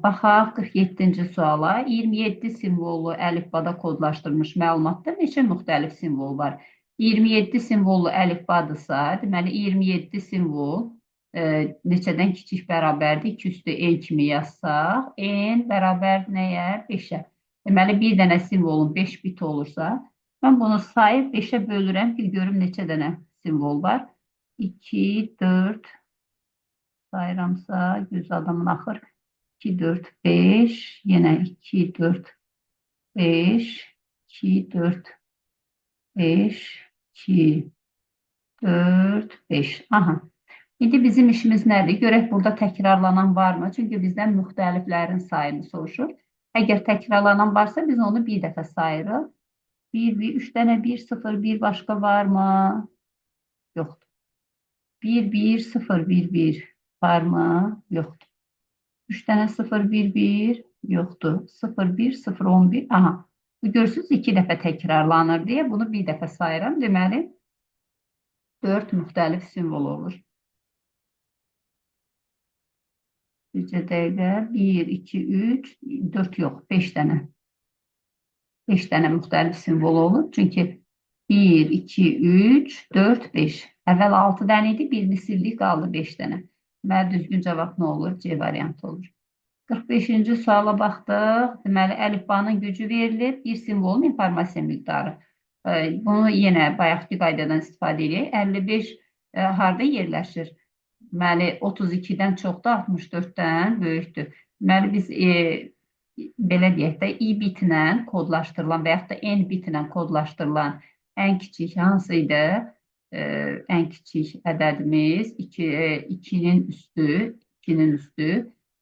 Baxaq 47-ci suala. 27 simvollu əlifbada kodlaşdırılmış məlumatda neçə müxtəlif simvol var? 27 simvollu əlifbadırsa, deməli 27 simvol neçədən kiçik bərabərdir? 2 üstü n kimi yazsaq, n bərabər nəyə? 5-ə. Deməli, bir dənə simvolun 5 bit olursa, mən bunu sayıb 5-ə bölürəm ki, görüm neçə dənə simvol var. 2, 4, sayıramsa, göz adamın axır. 2, 4, 5, yenə 2, 4, 5, 2, 4, 5, 2, 4, 5. Aha. İndi bizim işimiz nədir? Görək burada təkrarlanan varmı? Çünki bizdən müxtəliflərin sayını soruşur. Əgər təkrarlanan varsa, biz onu bir dəfə sayırıq. 1, 3 dənə 1, 0, 1 başqa varmı? Yoxdur. 1, 1, 0, 1, 1 varmı? Yoxdur. 3 dənə 0, 1, 1 yoxdur. 0, 1, 0, 11. Aha. Bu görürsünüz 2 dəfə təkrarlanır deyə bunu bir dəfə sayıram. Deməli 4 müxtəlif simvol olur. Bircə dəqiqə 1, 2, 3, 4 yox, 5 dənə. 5 dənə müxtəlif simvol olur. Çünki 1, 2, 3, 4, 5. Əvvəl 6 dənə idi, birini sildik, qaldı 5 dənə. Deməli, düzgün cavab nə olur? C variantı olur. 45-ci suala baxdıq. Deməli, əlifbanın gücü verilir, bir simvolun informasiya miqdarı. Bunu yenə bayaqki qaydadan istifadə edirik. 55 harda yerləşir? Deməli, 32-dən çoxdur, 64-dən böyükdür. Deməli, biz belə deyək də, i bitlə kodlaşdırılan və yaxud da n bitlə kodlaşdırılan ən kiçik hansı idi? Ən kiçik ədədimiz 2-nin üstü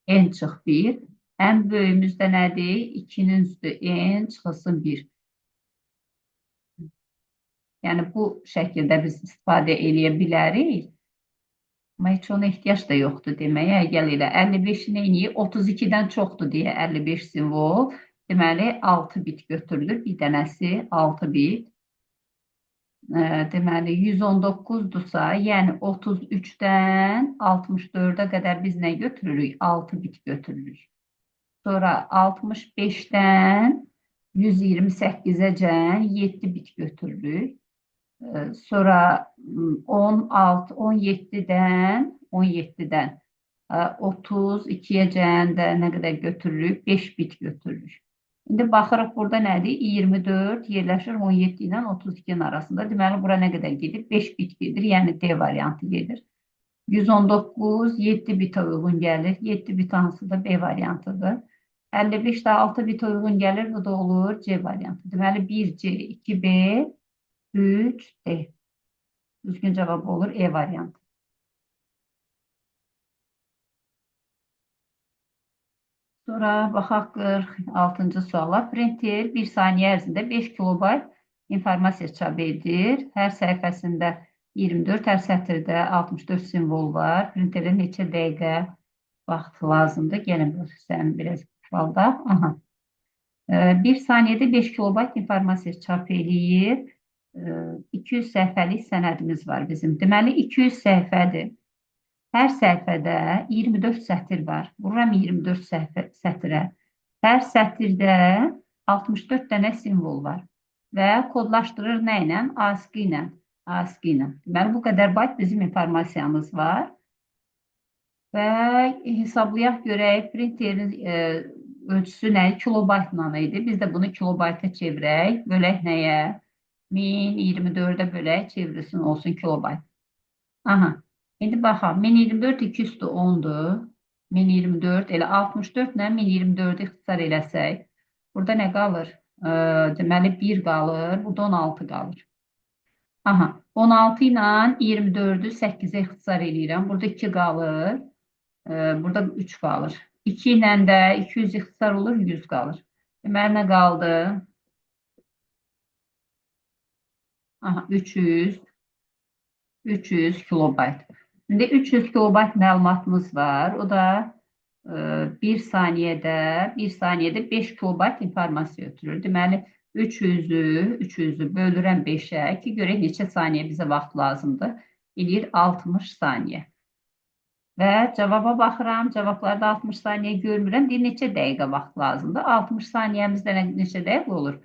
n çıx 1. Ən böyüyümüz də nədir? 2-nin üstü n çıxılsın 1. Yəni, bu şəkildə biz istifadə edə bilərik. Amma heç ona ehtiyac da yoxdur deməyə. Gəl elə 55-in eyni 32-dən çoxdur deyə 55 simvol. Deməli 6 bit götürülür. Bir dənəsi 6 bit. Deməli 119-dursa, yəni 33-dən 64-ə qədər biz nə götürürük? 6 bit götürürük. Sonra 65-dən 128-əcən 7 bit götürürük. Sonra 17-dən 32-əcən də nə qədər götürürük? 5 bit götürürük. İndi baxırıq, burada nədir? 24 yerləşir 17 ilə 32-nin arasında. Deməli, bura nə qədər gedir? 5 bit gedir, yəni D variantı gedir. 119, 7 bitə uyğun gəlir. 7 bit hansı da B variantıdır. 55 də 6 bitə uyğun gəlir, bu da olur C variantı. Deməli, 1C, 2B, 3D. Düzgün cavab olur E variantı. Sonra baxaq 46-cı suala. Printer 1 saniyə ərzində 5 kilobayt informasiya çap edir. Hər səhifəsində 24, hər sətirdə 64 simvol var. Printerə neçə dəqiqə vaxt lazımdır? Gəlin bu hissəni biraz qaldaq. Aha. 1 saniyədə 5 kilobayt informasiya çap eləyir. 200 səhifəlik sənədimiz var bizim. Deməli, 200 səhifədir. Hər səhifədə 24 sətir var. Vururam 24 sətirə. Hər sətirdə 64 dənə simvol var. Və kodlaşdırır nə ilə? ASCII ilə. ASCII ilə. Deməli, bu qədər bayt bizim informasiyamız var. Və hesablayaq görək, printerin ölçüsü nə? Kilobaytla idi. Biz də bunu kilobayta çevirək. Bölək nəyə? 1024-ə bölək, çevrilsin, olsun kilobayt. Aha. İndi baxaq. 1024 2 üstü 10-dur. 1024 elə 64 ilə 1024-ü ixtisar eləsək. Burada nə qalır? Deməli 1 qalır. Burada 16 qalır. Aha. 16 ilə 24-ü 8-ə ixtisar eləyirəm. Burada 2 qalır. Burada 3 qalır. 2 ilə də 200 ixtisar olur, 100 qalır. Deməli, nə qaldı? Aha, 300 kilobayt. İndi 300 kilobayt məlumatımız var. O da 1 saniyədə 5 kilobayt informasiya ötürür. Deməli, 300-ü bölürəm 5-ə ki, görək neçə saniyə bizə vaxt lazımdır. Eləyir 60 saniyə. Və cavaba baxıram. Cavablarda 60 saniyə görmürəm. Deyir, neçə dəqiqə vaxt lazımdır? 60 saniyəmizdə neçə dəqiqə olur?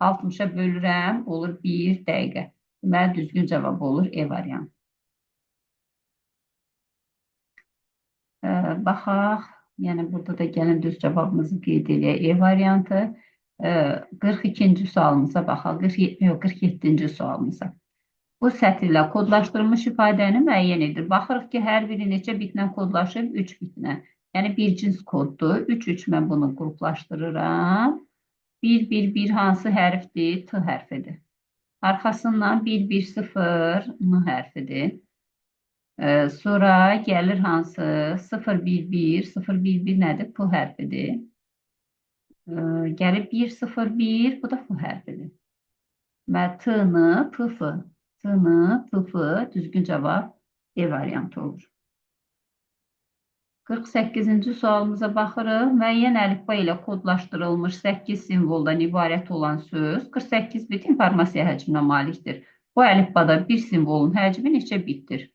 60-a bölürəm, olur 1 dəqiqə. Deməli, düzgün cavab olur E variantı. Baxaq, yəni burada da gəlin düz cavabımızı qeyd edək. E variantı. 42-ci sualımıza baxaq. 47-ci sualımıza. Bu sətirlə kodlaşdırılmış ifadəni müəyyən edir. Baxırıq ki, hər biri neçə bitlə kodlaşıb? 3 bitlə. Yəni, bir cins koddur. 3 mən bunu qruplaşdırıram. 1 hansı hərfdir? T hərfidir. Arxasından 1 N hərfidir. Sonra gəlir hansı? 0 1 nədir? P hərfidir. Gəlir 1 bu da F hərfidir. Və T-nı, P-fı. T-nı, P-fı, düzgün cavab E variantı olur. 48-ci sualımıza baxırıq. Müəyyən əlifba ilə kodlaşdırılmış 8 simvoldan ibarət olan söz 48 bit informasiya həcminə malikdir. Bu əlifbada bir simvolun həcmi neçə bittir?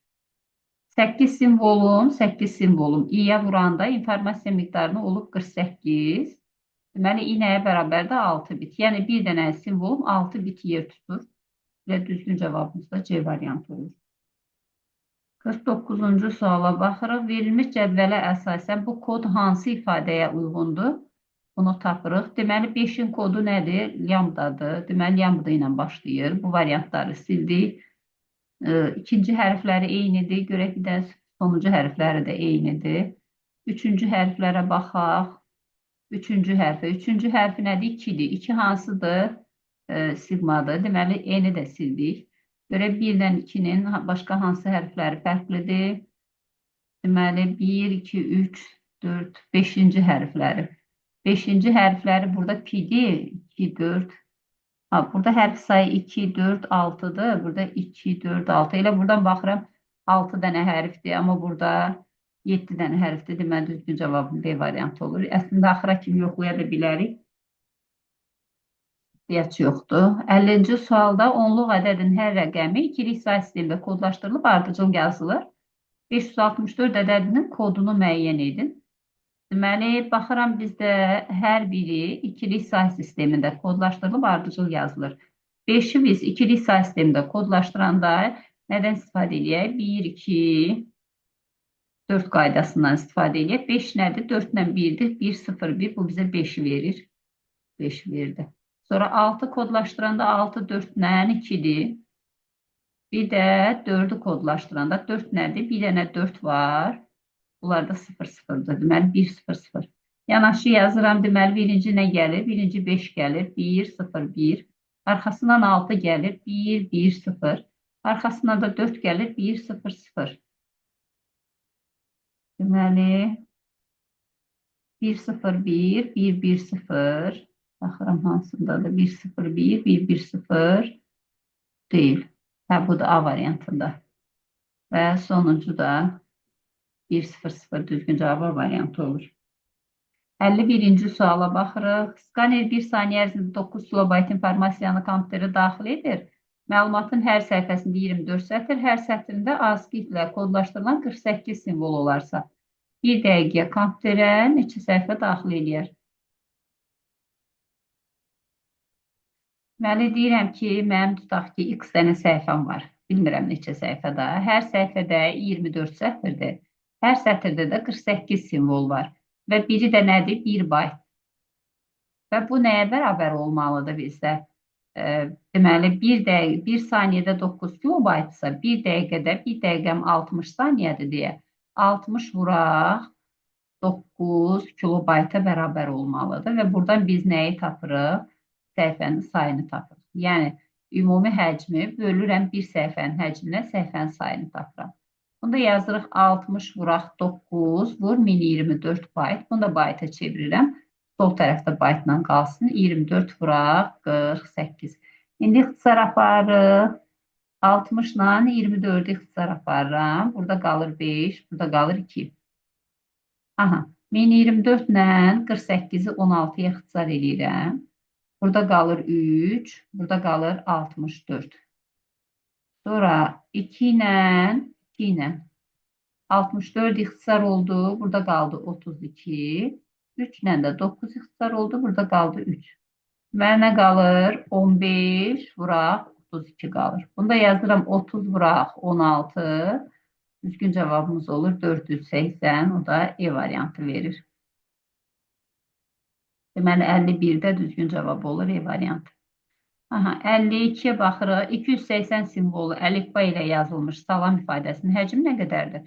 8 simvolum i-yə vuranda informasiya miqdarını olub 48. Deməli, i nəyə bərabərdir? 6 bit. Yəni, bir dənə simvolum 6 bit yer tutur. Və düzgün cavabımız da C variantı olur. 49-cu suala baxırıq. Verilmiş cədvələ əsasən bu kod hansı ifadəyə uyğundur? Bunu tapırıq. Deməli, 5-in kodu nədir? Lambdadır. Deməli, lambda ilə başlayır. Bu variantları sildik. İkinci hərfləri eynidir. Görək bir də sonuncu hərfləri də eynidir. Üçüncü hərflərə baxaq. Üçüncü hərfi nədir? 2-dir. 2 hansıdır? Sigmadır. Deməli, eni də sildik. Görək 1-dən 2-nin başqa hansı hərfləri fərqlidir? Deməli, 1, 2, 3, 4, 5-ci hərfləri. 5-ci hərfləri burada pi-dir. 2, 4. Burada hərf sayı 2, 4, 6-dır. Burada 2, 4, 6. Elə buradan baxıram 6 dənə hərfdir. Amma burada 7 dənə hərfdir. Deməli, düzgün cavabım B variantı olur. Əslində, axıra kimi yoxlaya da bilərik. Ehtiyac yoxdur. 50-ci sualda onluq ədədin hər rəqəmi ikilik say sistemində kodlaşdırılıb ardıcıl yazılır. 564 ədədinin kodunu müəyyən edin. Deməli, baxıram bizdə hər biri ikilik say sistemində kodlaşdırılıb ardıcıl yazılır. 5-i biz ikilik say sistemində kodlaşdıranda nədən istifadə edək? 1, 2, 4 qaydasından istifadə edək. 5 nədir? 4 ilə 1-dir. 1, 0, 1. Bu bizə 5-i verir. 5 verdi. Sonra 6 kodlaşdıranda 6, 4 ilə 2-dir. Bir də 4-ü kodlaşdıranda 4 nədir? Bir dənə 4 var. Bunlar da 0-0'dır. Deməli, 1-0-0. Yanaşı yazıram. Deməli, birinci nə gəlir? Birinci 5 gəlir. 1-0-1. Arxasından 6 gəlir. 1-1-0. Arxasından da 4 gəlir. 1-0-0. Deməli, 1-0-1, 1-1-0. Baxıram hansındadır? 1-0-1, 1-1-0 deyil. Hə, bu da A variantında. Və sonuncu da 1-0-0 düzgün cavab variantı olur. 51-ci suala baxırıq. Skaner 1 saniyə ərzində 9 kilobayt informasiyanı kompüterə daxil edir. Məlumatın hər səhifəsində 24 sətr, hər sətrində ASCII ilə kodlaşdırılan 48 simvol olarsa, 1 dəqiqəyə kompüterə neçə səhifə daxil edir? Deməli, deyirəm ki, mənim tutaq ki, x dənə səhifəm var. Bilmirəm neçə səhifədə. Hər səhifədə 24 sətirdir. Hər sətirdə də 48 simvol var. Və biri də nədir? 1 bayt. Və bu nəyə bərabər olmalıdır bizdə? Deməli, 1 saniyədə 9 kilobaytsa, 1 dəqiqədə 1 dəqiqəm 60 saniyədir deyə 60 vuraq 9 kilobayta bərabər olmalıdır. Və buradan biz nəyi tapırıq? Səhifənin sayını tapırıq. Yəni, ümumi həcmi bölürəm bir səhifənin həcminə, səhifənin sayını tapıram. Bunda yazırıq 60 vuraq 9 vur 1024 bayt. Bunu da bayta çevirirəm. Sol tərəfdə baytla qalsın. 24 vuraq 48. İndi ixtisar aparırıq. 60 ilə 24-ü ixtisar aparıram. Burada qalır 5, burada qalır 2. Aha, 1024 ilə 48-i 16-ya ixtisar edirəm. Burada qalır 3, burada qalır 64. Sonra 2 ilə 64 ixtisar oldu, burada qaldı 32. 3 ilə də 9 ixtisar oldu, burada qaldı 3. Mənə qalır 15 vuraq 32 qalır. Bunda yazıram 30 vuraq 16. Düzgün cavabımız olur 480, o da E variantı verir. Deməli, 51-də düzgün cavab olur E variantı. 52-yə baxırıq. 280 simvolu əlifba ilə yazılmış salam ifadəsinin həcmi nə qədərdir?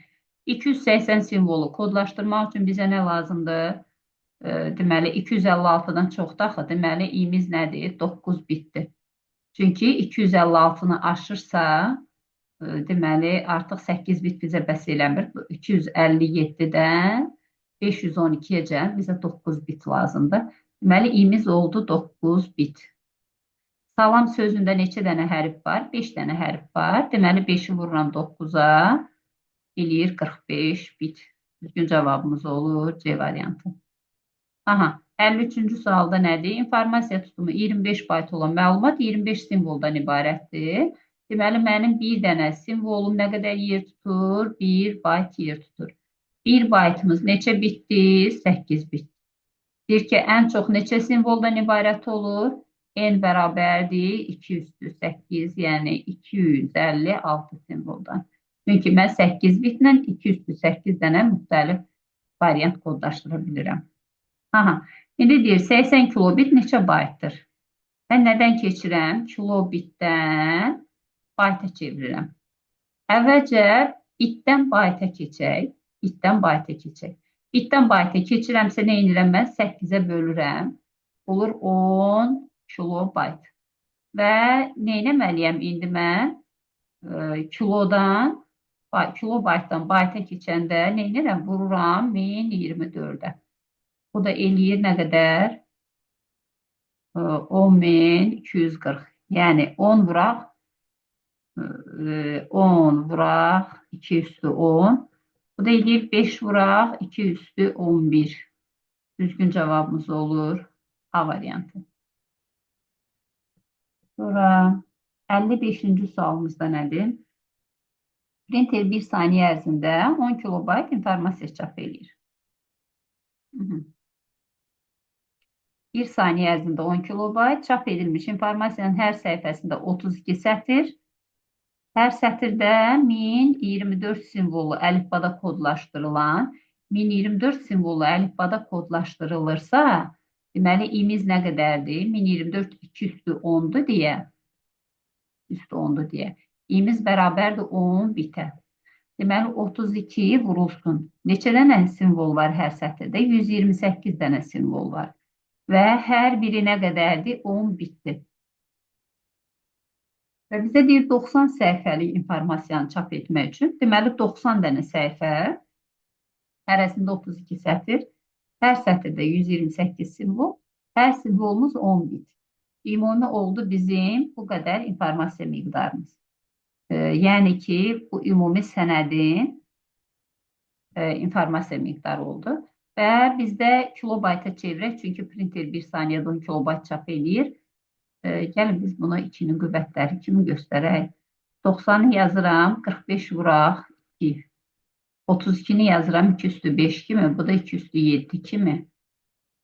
280 simvolu kodlaşdırmaq üçün bizə nə lazımdır? Deməli, 256-dan çoxdur axı. Deməli, i'miz nədir? 9 bitdir. Çünki 256-nı aşırsa, deməli, artıq 8 bit bizə bəs eləmir. 257-dən 512-yə bizə 9 bit lazımdır. Deməli, i'miz oldu 9 bit. Salam sözündə neçə dənə hərf var? 5 dənə hərf var. Deməli, 5-i vururam 9-a, eləyir 45 bit. Düzgün cavabımız olur C variantı. Aha, 53-cü sualda nədir? İnformasiya tutumu 25 bayt olan məlumat 25 simvoldan ibarətdir. Deməli, mənim bir dənə simvolum nə qədər yer tutur? 1 bayt yer tutur. 1 baytımız neçə bitdir? 8 bit. Deyir ki, ən çox neçə simvoldan ibarət olur? N bərabərdir 2 üstü 8, yəni 256 simvoldan. Çünki mən 8 bitlə 2 üstü 8 dənə müxtəlif variant kodlaşdıra bilirəm. Aha, indi deyir 80 kilobit neçə baytdır? Mən nədən keçirəm? Kilobitdən bayta çevirirəm. Əvvəlcə bitdən bayta keçək. Bitdən bayta keçək. Bitdən bayta keçirəmsə nə edirəm mən? 8-ə bölürəm. Olur 10 kilobayt. Və nə etməliyəm indi mən? Kilobaytdan bayta keçəndə nə edirəm? Vururam 1024-ə. Bu da eləyir nə qədər? 10.240. Yəni 10 vuraq 10 vuraq 2 üstü 10. Bu da eləyir 5 vuraq 2 üstü 11. Düzgün cavabımız olur A variantı. Sonra 55-ci sualımızda nədir? Printer 1 saniyə ərzində 10 kilobayt informasiya çap edir. 1 saniyə ərzində 10 kilobayt çap edilmiş informasiyanın hər səhifəsində 32 sətir. Hər sətirdə 1024 simvolu əlifbada kodlaşdırılan, 1024 simvolu əlifbada kodlaşdırılırsa, deməli, imiz nə qədərdir? 1024 2 üstü 10'dur deyə. Üstü 10'dur deyə. İmiz bərabərdir 10 bitə. Deməli, 32 vurulsun. Neçə dənə simvol var hər sətirdə? 128 dənə simvol var. Və hər biri nə qədərdir? 10 bitdir. Və bizə deyir 90 səhifəlik informasiyanı çap etmək üçün, deməli 90 dənə səhifə, hərəsində 32 sətir, hər sətirdə 128 simvol, hər simvolumuz 10 bit. Ümumi oldu bizim bu qədər informasiya miqdarımız. Yəni ki, bu ümumi sənədin informasiya miqdarı oldu. Və bizdə kilobayta çevirək, çünki printer 1 saniyədə 10 kilobayt çap edir. Gəlin biz bunu 2'nin qüvvətləri kimi göstərək. 90'ı yazıram, 45 vuraq 2. 32'ni yazıram 2 üstü 5 kimi, bu da 2 üstü 7 kimi.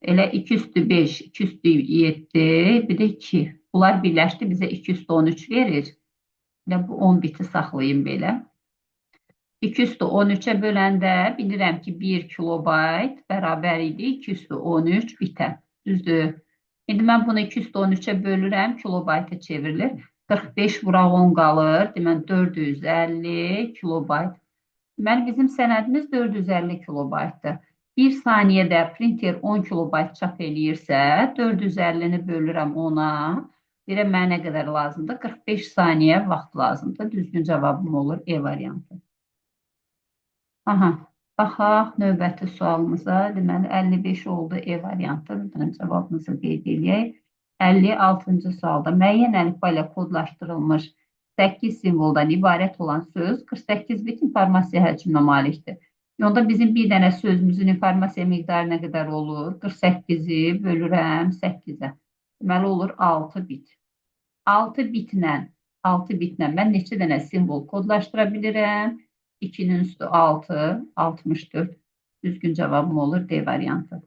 Elə 2 üstü 5, 2 üstü 7, bir də 2. Bunlar birləşdi, bizə 2 üstü 13 verir. Elə bu 10 biti saxlayayım belə. 2 üstü 13'ə böləndə bilirəm ki 1 kilobayt bərabər idi 2 üstü 13 bitə. Düzdür. İndi mən bunu 2 üstü 13'ə bölürəm, kilobayta çevrilir. 45 vuraq 10 qalır. Deməli 450 kilobayt. Deməli bizim sənədimiz 450 kilobaytdır. 1 saniyədə printer 10 kilobayt çap eləyirsə, 450'ni bölürəm 10'a. Deyirəm mənə nə qədər lazımdır? 45 saniyə vaxt lazımdır. Düzgün cavabım olur E variantı. Aha. Baxaq növbəti sualımıza. Deməli 55 oldu E variantı. Cavabımızı qeyd edək. 56-cı sualda müəyyən əlifba ilə kodlaşdırılmış 8 simvoldan ibarət olan söz 48 bit informasiya həcminə malikdir. Onda bizim bir dənə sözümüzün informasiya miqdarı nə qədər olur? 48'i bölürəm 8'ə. Deməli olur 6 bit. 6 bitlə mən neçə dənə simvol kodlaşdıra bilirəm? 2'nin üstü 6, 64. Düzgün cavabım olur D variantı.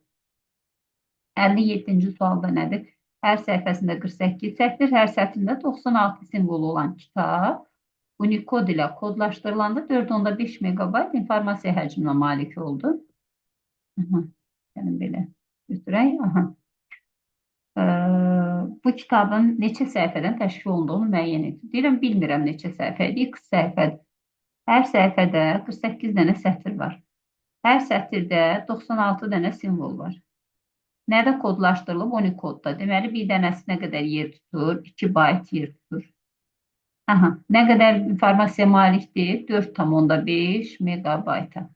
57-ci sualda nədir? Hər səhifəsində 48 sətr, hər sətrində 96 simvolu olan kitab Unicode ilə kodlaşdırılanda 4.5 megabayt informasiya həcminə malik oldu. Gəlin belə götürək. Bu kitabın neçə səhifədən təşkil olunduğunu müəyyən edir. Deyirəm, bilmirəm neçə səhifədir, X səhifədir. Hər səhifədə 48 dənə sətr var. Hər sətirdə 96 dənə simvol var. Nədə kodlaşdırılıb? Unicode-da. Deməli, bir dənəsi nə qədər yer tutur? 2 bayt yer tutur. Nə qədər informasiya malikdir? 4.5 megabayta.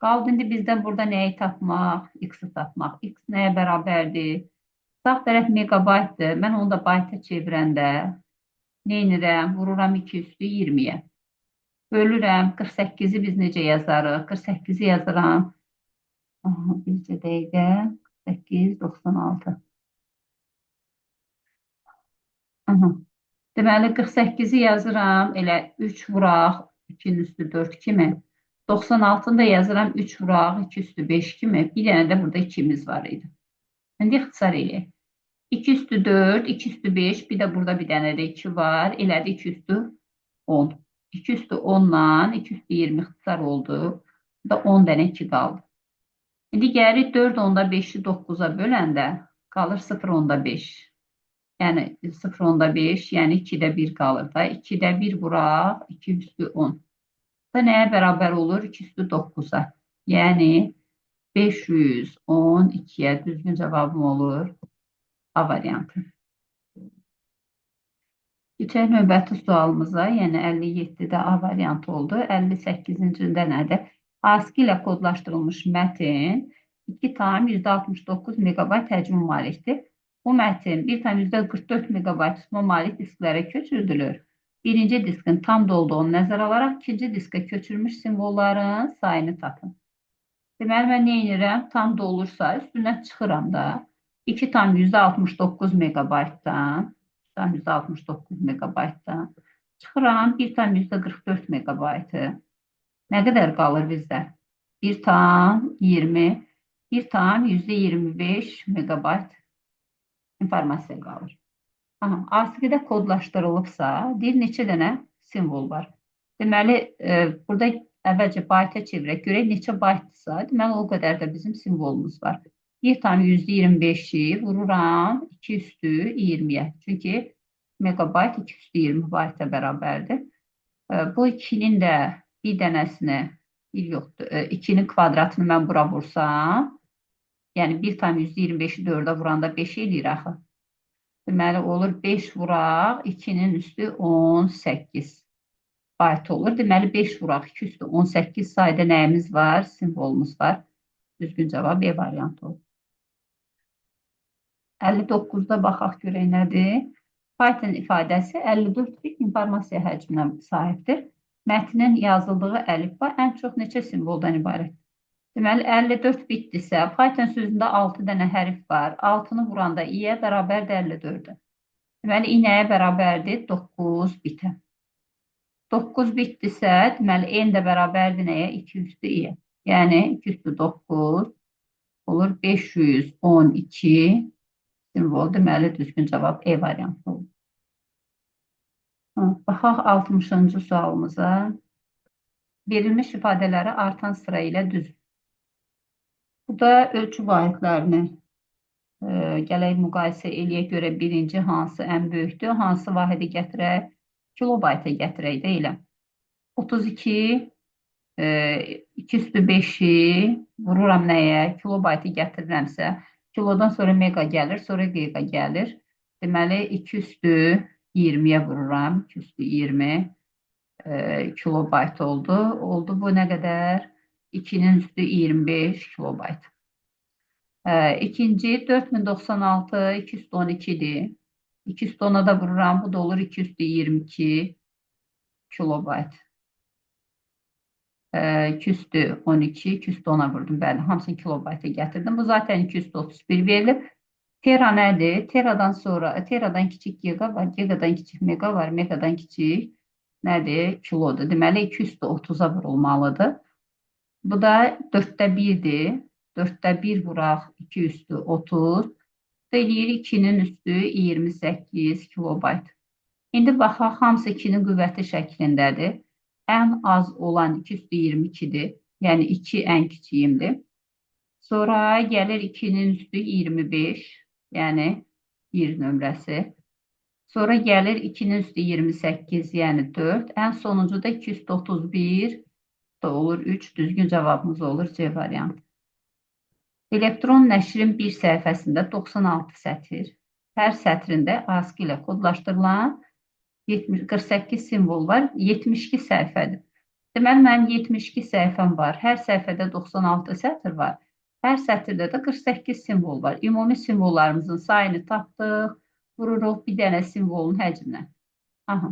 Qaldı indi bizdən burada nəyi tapmaq? X-i tapmaq. X nəyə bərabərdir? Sağ tərəf megabaytdır. Mən onu da bayta çevirəndə nə edirəm? Vururam 2 üstü 20'yə. Bölürəm. 48-i biz necə yazarıq? 48-i yazıram. Aha, bircə dəqiqə. 48, 96. Aha. Deməli 48-i yazıram. Elə 3 vuraq 2-nin üstü 4 kimi. 96-nı da yazıram 3 vuraq 2 üstü 5 kimi. Bir dənə də burada 2-miz var idi. İndi ixtisar eləyək. 2 üstü 4, 2 üstü 5, bir də burada bir dənə də 2 var. Elədi 2 üstü 10. 2 üstü 10-dan 2 üstü 20 ixtisar oldu. Burada 10 dənə 2 qaldı. İndi gəlir 4 onda 5-i 9-a böləndə qalır 0 onda 5. Yəni 0 onda 5, yəni 2-də 1 qalır da. 2-də 1 vuraq, 2 üstü 10. Da nəyə bərabər olur? 2 üstü 9-a. Yəni 512-yə düzgün cavabım olur A variantı. Keçək növbəti sualımıza, yəni 57-də A variantı oldu. 58-ci nədir? ASCII ilə kodlaşdırılmış mətn 2,69 megabayt həcmi malikdir. Bu mətn 1,44 megabayt tutma malik disklərə köçürülür. Birinci diskin tam dolduğunu nəzərə alaraq ikinci diskə köçürülmüş simvolların sayını tapın. Deməli, mən nə edirəm? Tam dolursa üstündən çıxıram da. 2,69 megabaytdan 169 megabaytdan çıxıram 1,44 megabaytı. Nə qədər qalır bizdə? 1,20 1,25 megabayt informasiya qalır. ASCII-də kodlaşdırılıbsa, deyir neçə dənə simvol var. Deməli, burada əvvəlcə bayta çevirək, görək neçə baytdırsa, deməli o qədər də bizim simvolumuz var. 1,25-i vururam 2 üstü 20-yə. Çünki megabayt 2 üstü 20 bayta bərabərdir. Bu 2-nin də bir dənəsini, 2-nin kvadratını mən bura vursam, yəni 1,25-i 4-ə vuranda 5 eləyir axı. Deməli, olur 5 vuraq, 2-nin üstü 18 bayt olur. Deməli, 5 vuraq, 2 üstü 18 sayda nəyimiz var? Simvolumuz var. Düzgün cavab E variantı olur. 59-da baxaq görək nədir? Python ifadəsi 54 bit informasiya həcminə sahibdir. Mətnin yazıldığı əlifba ən çox neçə simvoldan ibarət? Deməli, 54 bitdirsə, Python sözündə 6 dənə hərf var. 6-nı vuranda i-yə bərabərdir 54-ə. Deməli, i nəyə bərabərdir? 9 bitə. 9 bitdirsə, deməli, n də bərabərdir nəyə? 2 üstü i-yə. Yəni, 2 üstü 9 olur 512 simvol. Deməli, düzgün cavab E variantı olur. Baxaq 60-cı sualımıza. Verilmiş ifadələri artan sıra ilə düzün. Burada ölçü vahidlərini gələk müqayisə eləyək görə birinci hansı ən böyükdür, hansı vahidi gətirək, kilobayta gətirək də elə. 32, 2 üstü 5-i vururam nəyə, kilobaytı gətirirəmsə, kilodan sonra mega gəlir, sonra giga gəlir. Deməli, 2 üstü 20-yə vururam, 2 üstü 20 kilobayt oldu. Oldu bu nə qədər? 2-nin üstü 25 kilobayt. İkinci 4096 2 üstü 12'dir. 2 üstü 10'a da vururam. Bu da olur 2 üstü 22 kilobayt. 2 üstü 12, 2 üstü 10'a vurdum. Bəli, hamısını kilobayta gətirdim. Bu zaten 2 üstü 31 verilib. Tera nədir? Teradan sonra, teradan kiçik giga var, gigadan kiçik mega var, megadan kiçik nədir? Kilodur. Deməli 2 üstü 30'a vurulmalıdır. Bu da 4'də 1'dir. 4'də 1 vuraq 2 üstü 30. Eləyir 2-nin üstü 28 kilobayt. İndi baxaq, hamısı 2-nin qüvvəti şəklindədir. Ən az olan 2 üstü 22-dir. Yəni 2 ən kiçiyimdir. Sonra gəlir 2-nin üstü 25. Yəni 1 nömrəsi. Sonra gəlir 2-nin üstü 28, yəni 4. Ən sonuncu da 2 üstü 31 da olur 3. Düzgün cavabımız olur C variantı. Elektron nəşrin bir səhifəsində 96 sətr, hər sətrində ASCII ilə kodlaşdırılan 48 simvol var, 72 səhifədir. Deməli, mənim 72 səhifəm var, hər səhifədə 96 sətr var, hər sətirdə də 48 simvol var. Ümumi simvollarımızın sayını tapdıq, vururuq bir dənə simvolun həcminə. Aha.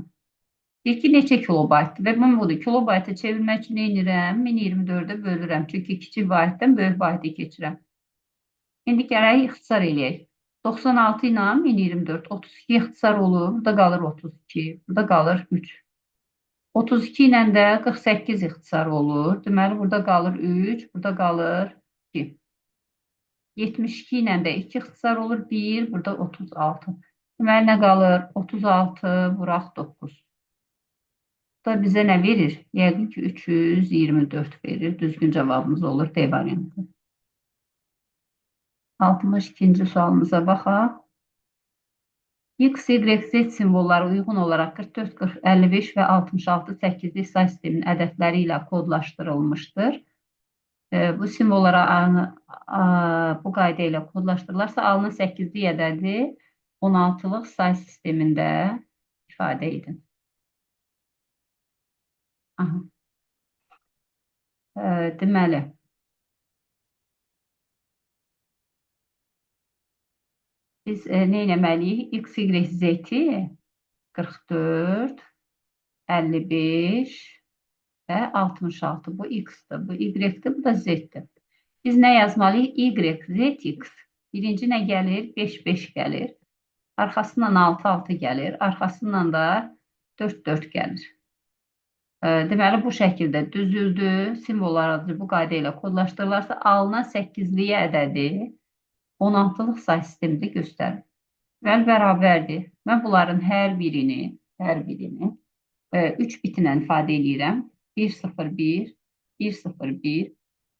Deyir ki, neçə kilobaytdır və mən bunu kilobayta çevirmək üçün nə edirəm? 1024-ə bölürəm. Çünki kiçik baytdan böyük bayta keçirəm. İndi gərək ixtisar eləyək. 96 ilə 1024, 32 ixtisar olur. Burada qalır 32, burada qalır 3. 32 ilə də 48 ixtisar olur. Deməli, burada qalır 3, burada qalır 2. 72 ilə də 2 ixtisar olur, 1, burada 36. Deməli, nə qalır? 36 vuraq 9. Bu da bizə nə verir? Yəqin ki, 324 verir. Düzgün cavabımız olur D variantı. 62-ci sualımıza baxaq. X, Y, Z simvolları uyğun olaraq 44, 40, 55 və 66 8-lik say sisteminin ədədləri ilə kodlaşdırılmışdır. Bu simvollara bu qayda ilə kodlaşdırılarsa alınan 8-lik ədədi 16-lıq say sistemində ifadə edin. Deməli, biz nə etməliyik? X, Y, Z-i 44, 55 və 66. Bu X-dir, bu Y-dir, bu da Z-dir. Biz nə yazmalıyıq? Y, Z, X. Birinci nə gəlir? 5, 5 gəlir. Arxasından 6, 6 gəlir. Arxasından da 4, 4 gəlir. Deməli, bu şəkildə düzüldü. Simvollar bu qayda ilə kodlaşdırılarsa, alınan 8-liyə ədədi 16-lıq say sistemində göstərir. Və bərabərdir. Mən bunların hər birini 3 bitlə ifadə edirəm. 1, 0, 1, 1, 0, 1.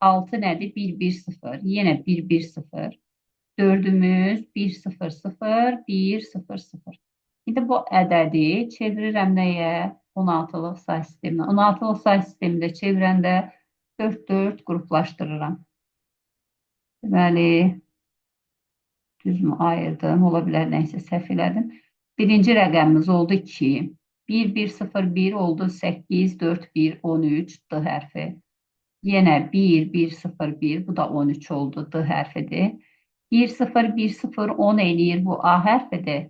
6 nədir? 1, 1, 0. Yenə 1, 1, 0. 4-ümüz 1, 0, 0, 1, 0, 0. İndi bu ədədi çevirirəm nəyə? 16-lıq say sisteminə. 16-lıq say sistemində çevirəndə 4, 4 qruplaşdırıram. Deməli, düzmü ayırdım? Ola bilər, nəysə səhv elədim. Birinci rəqəmimiz oldu 2. 1, 1, 0, 1 oldu 8, 4, 1, 13, D hərfi. Yenə 1, 1, 0, 1, bu da 13 oldu, D hərfidir. 1, 0, 1, 0, 10 eləyir, bu A hərfidir.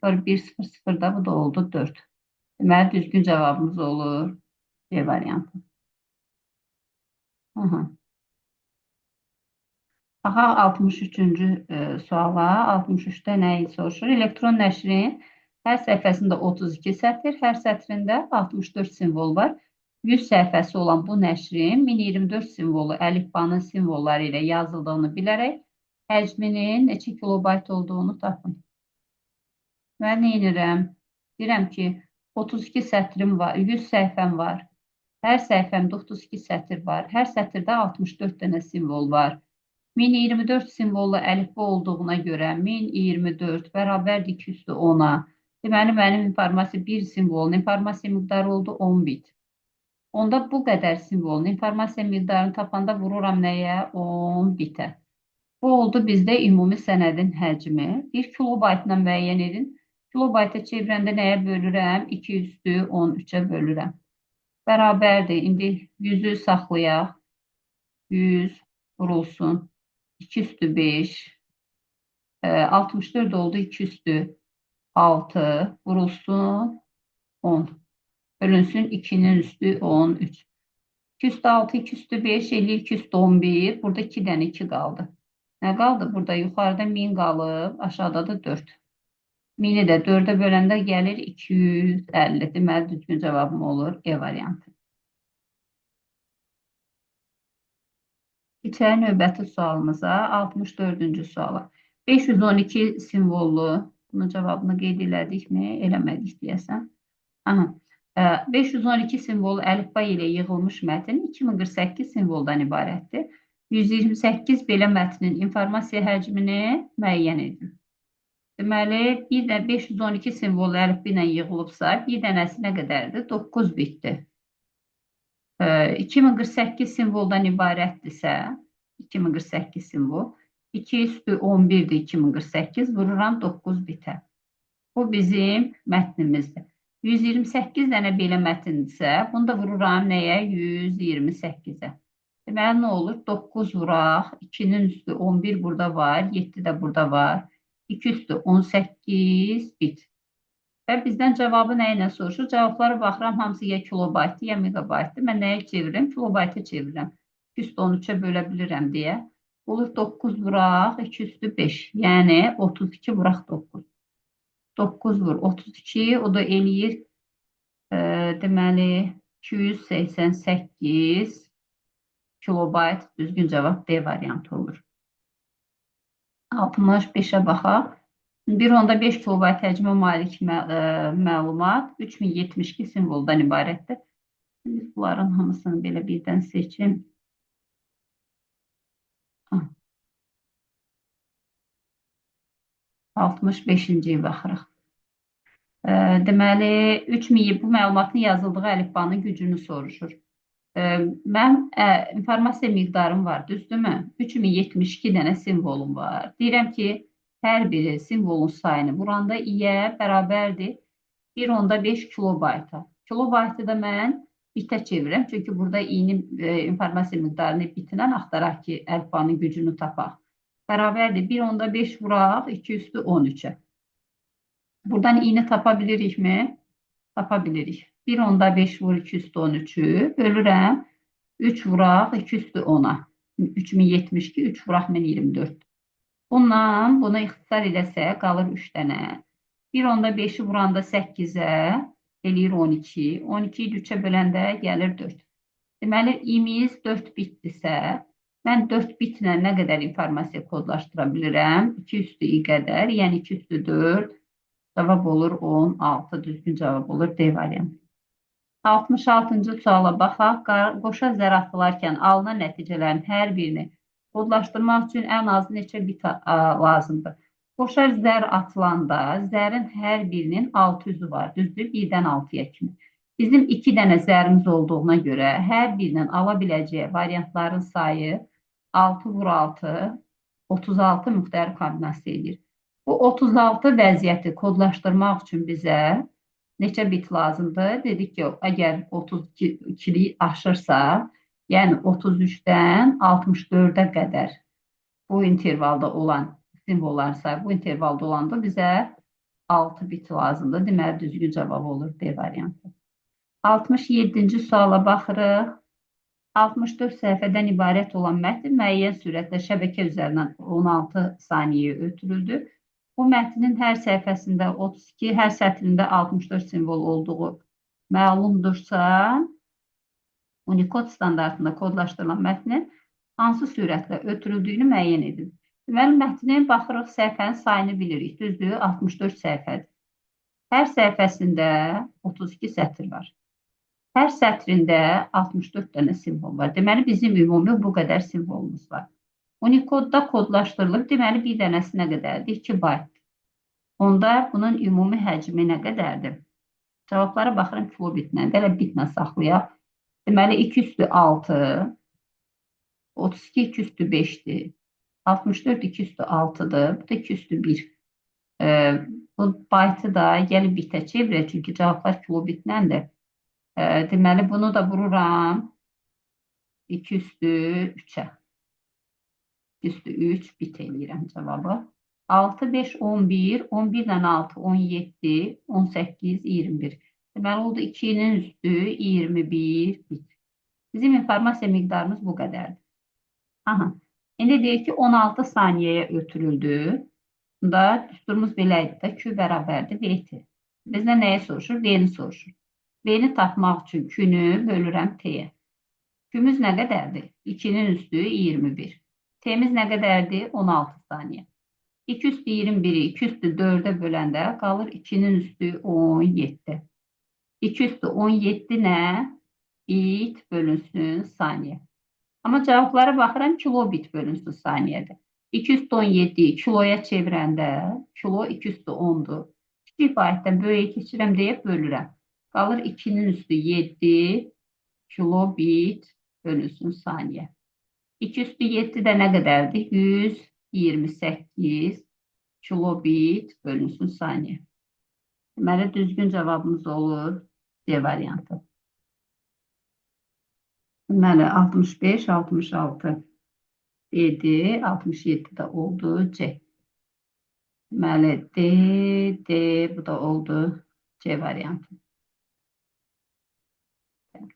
0, 1, 0, 0 da bu da oldu 4. Deməli, düzgün cavabımız olur C variantı. Aha, 63-cü suala. 63-də nəyi soruşur? Elektron nəşrin hər səhifəsində 32 sətr, hər sətrində 64 simvol var. 100 səhifəsi olan bu nəşrin 1024 simvolu əlifbanın simvolları ilə yazıldığını bilərək həcminin neçə kilobayt olduğunu tapın. Mən nə edirəm? Deyirəm ki, 32 sətrim var, 100 səhifəm var. Hər səhifəmdə 32 sətr var. Hər sətirdə 64 dənə simvol var. 1024 simvollu əlifba olduğuna görə 1024 bərabərdir 210-a. Deməli, mənim informasiya bir simvolun informasiya miqdarı oldu 10 bit. Onda bu qədər simvolun informasiya miqdarını tapanda vururam nəyə? 10 bitə. Bu oldu bizdə ümumi sənədin həcmi. 1 kilobaytla müəyyən edin. Kilobayta çevirəndə nəyə bölürəm? 2 üstü 13-ə bölürəm. Bərabərdir. İndi 100-ü saxlayaq. 100 vurulsun. 2 üstü 5, 64 oldu, 2 üstü 6, vurulsun 10, bölünsün 2'nin üstü 13. 2 üstü 6, 2 üstü 5, 50, 2 üstü 11, burada 2'dən 2 qaldı. Nə qaldı? Burada yuxarıda 1000 qalıb, aşağıda da 4. 1000-i də 4'ə böləndə gəlir 250. Deməli, düzgün cavabım olur E variantı. Keçək növbəti sualımıza, 64-cü suala. 512 simvollu, bunun cavabını qeyd elədikmi? Eləmədik deyəsən. 512 simvolu əlifba ilə yığılmış mətn 2048 simvoldan ibarətdir. 128 belə mətnin informasiya həcmini müəyyən edin. Deməli, bir də 512 simvolu əlifba ilə yığılıbsa, bir dənəsi nə qədərdir? 9 bitdir. 2048 simvoldan ibarətdirsə, 2048 simvol, 2 üstü 11-dir 2048, vururam 9 bitə. Bu bizim mətnimizdir. 128 dənə belə mətndirsə, bunu da vururam nəyə? 128-ə. Deməli, nə olur? 9 vuraq, 2-nin üstü 11 burada var, 7 də burada var. 2 üstü 18 bit. Və bizdən cavabı nə ilə soruşur? Cavablara baxıram, hamısı ya kilobaytdır, ya megabaytdır. Mən nəyə çevirirəm? Kilobayta çevirirəm. 213-ə bölə bilirəm deyə. Olur 9 vuraq, 2 üstü 5. Yəni 32 vuraq 9. 9 vur 32, o da eləyir deməli 288 kilobayt. Düzgün cavab D variantı olur. 65-ə baxaq. 1.5 kilobayt həcmə malik məlumat 3072 simvoldan ibarətdir. Biz bunların hamısını belə birdən seçim. 65-ciyə baxırıq. Deməli, 3000 bu məlumatın yazıldığı əlifbanın gücünü soruşur. Mən informasiya miqdarım var, düzdürmü? 3072 dənə simvolum var. Deyirəm ki, hər biri simvolun sayını vuranda i-yə bərabərdir 1.5 kilobayta. Kilobaytı da mən bitə çevirəm. Çünki burada i-nin informasiya miqdarını bitinən axtaraq ki, əlifbanın gücünü tapaq. Bərabərdir 1.5 vuraq 2 üstü 13-ə. Buradan i-ni tapabilirikmi? Tapabilirik. 1.5 vur 2 üstü 13'ü bölürəm. 3 vuraq 2 üstü 10'a. 3072, 3 vuraq 1024. Bundan bunu ixtisar edəsə qalır 3 dənə. 1.5'i vuranda 8'ə eləyir 12. 12'yi 3'ə böləndə gəlir 4. Deməli, i-miz 4 bitdirsə, mən 4 bitlə nə qədər informasiya kodlaşdıra bilirəm? 2 üstü i qədər, yəni 2 üstü 4. Cavab olur 16. Düzgün cavab olur D variantı. 66-cı suala baxaq. Qoşa zər atılarkən alınan nəticələrin hər birini kodlaşdırmaq üçün ən az neçə bit lazımdır? Qoşa zər atılanda zərin hər birinin 600'ü var. Düzdür? 1-dən 6'ya kimi. Bizim 2 dənə zərimiz olduğuna görə hər birinin ala biləcəyi variantların sayı 6 vur 6, 36 müxtəlif kombinasiya edir. Bu 36 vəziyyəti kodlaşdırmaq üçün bizə neçə bit lazımdır? Dedik ki, əgər 32'li aşırsa, yəni 33'dən 64'ə qədər bu intervalda olan simvollar sayı, bu intervalda olanda bizə 6 bit lazımdır. Deməli, düzgün cavab olur D variantı. 67-ci suala baxırıq. 64 səhifədən ibarət olan mətn müəyyən sürətlə şəbəkə üzərindən 16 saniyəyə ötürüldü. Bu mətnin hər səhifəsində 32, hər sətrində 64 simvol olduğu məlumdursa, Unicode standartında kodlaşdırılan mətnin hansı sürətlə ötürüldüyünü müəyyən edin. Deməli, mətnin baxırıq, səhifənin sayını bilirik. Düzdür, 64 səhifədir. Hər səhifəsində 32 sətr var. Hər sətrində 64 dənə simvol var. Deməli, bizim ümumi bu qədər simvolumuz var. Unicode-da kodlaşdırılıb, deməli, bir dənəsi nə qədərdir? 2 bayt. Onda bunun ümumi həcmi nə qədərdir? Cavablara baxırım kilobitlə, dələ bitlə saxlayaq. Deməli, 2 üstü 6, 32 2 üstü 5'dir, 64 2 üstü 6'dır, bu da 2 üstü 1. Bu baytı da gəlib bitə çevirək, çünki cavablar kilobitləndir. Deməli, bunu da vururam 2 üstü 3'ə. 2 üstü 3 bit eləyirəm cavabı. 6, 5, 11, 11'dən 6, 17, 18, 21. Deməli, oldu 2'nin üstü 21 bit. Bizim informasiya miqdarımız bu qədərdir. Aha. İndi deyək ki, 16 saniyəyə ötürüldü. Bunda düsturumuz belə idi də, Q bərabərdir V-ti. Bizdən nəyə soruşur? V-ni soruşur. V-ni tapmaq üçün Q-nü bölürəm T-yə. Q-müz nə qədərdir? 2'nin üstü 21. T-miz nə qədərdir? 16 saniyə. 2 üstü 21'i 2 üstü 4'ə böləndə qalır 2'nin üstü 17. 2 üstü 17 nə? Bit bölünsün saniyə. Amma cavablara baxıram, kilobit bölünsün saniyədir. 2 üstü 17'yi kiloya çevirəndə, kilo 2 üstü 10'dur. Kiçik baytdan böyüyə keçirəm deyib bölürəm. Qalır 2'nin üstü 7 kilobit bölünsün saniyə. 2 üstü 7 də nə qədərdir? 128 kilobit bölünsün saniyə. Deməli, düzgün cavabımız olur D variantı. Deməli, 65, 66 D-dir, 67 də oldu C. Deməli, D, bu da oldu C variantı.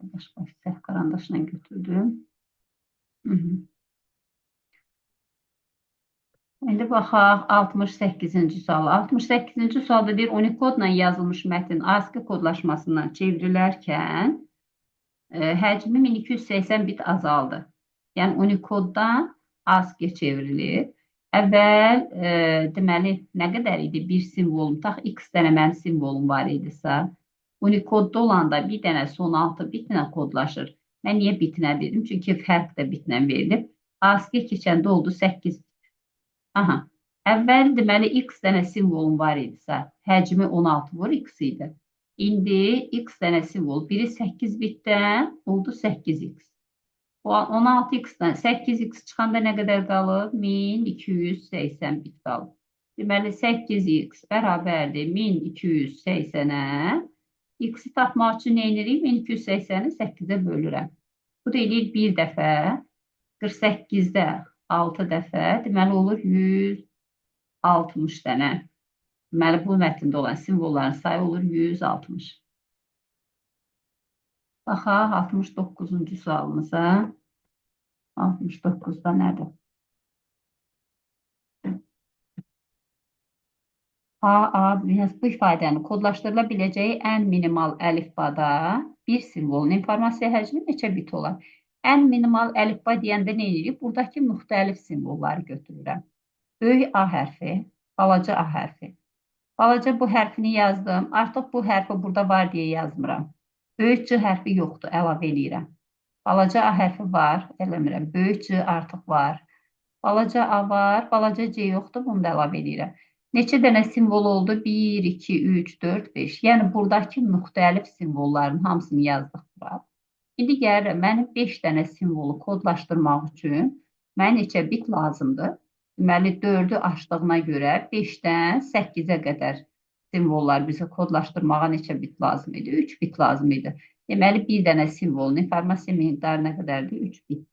Başka siyah karandaşla götürdüm. Hı hı. İndi baxaq 68-ci sual. 68-ci sualda deyir Unicode-la yazılmış mətn ASCII kodlaşmasından çevrilərkən həcmi 1280 bit azaldı. Yəni Unicode-dan ASCII çevrilir. Əvvəl deməli nə qədər idi? Bir simvolum, tax x dənə mənim simvolum var idisə, Unicode-da olanda bir dənəsi 16 bitlə kodlaşır. Mən niyə bitlə dedim? Çünki fərq də bitlə verilib. ASCII keçəndə oldu 8. Aha. Əvvəl deməli x dənə simvolum var idisə, həcmi 16 vur x idi. İndi x dənə simvol biri 8 bitdən oldu 8x. O 16x-dən 8x çıxanda nə qədər qalır? 1280 bit qalır. Deməli 8x bərabərdir 1280-ə. X-i tapmaq üçün nə edirik? 1280-i 8-ə bölürəm. Bu da eləyir bir dəfə. 48-də 6 dəfə. Deməli olur 160 dənə. Deməli bu mətndə olan simvolların sayı olur 160. Baxaq 69-cu sualımıza. 69-da nədir? Bu ifadənin kodlaşdırıla biləcəyi ən minimal əlifbada bir simvolun informasiya həcmi neçə bit olar? Ən minimal əlifba deyəndə nə edirik? Buradakı müxtəlif simvolları götürürəm. Böyük A hərfi, balaca A hərfi. Balaca bu hərfini yazdım. Artıq bu hərfi burada var deyə yazmıram. Böyük C hərfi yoxdur, əlavə eləyirəm. Balaca A hərfi var, eləmirəm. Böyük C artıq var. Balaca A var, balaca C yoxdur, bunu da əlavə edirəm. Neçə dənə simvol oldu? 1, 2, 3, 4, 5. Yəni buradakı müxtəlif simvolların hamısını yazdıq bura. İndi gəlirəm, mənim 5 dənə simvolu kodlaşdırmaq üçün mənə neçə bit lazımdır? Deməli, 4-ü açdığına görə 5-dən 8-ə qədər simvollar bizə kodlaşdırmağa neçə bit lazım idi? 3 bit lazım idi. Deməli, bir dənə simvolun informasiya miqdarı nə qədərdir? 3 bit.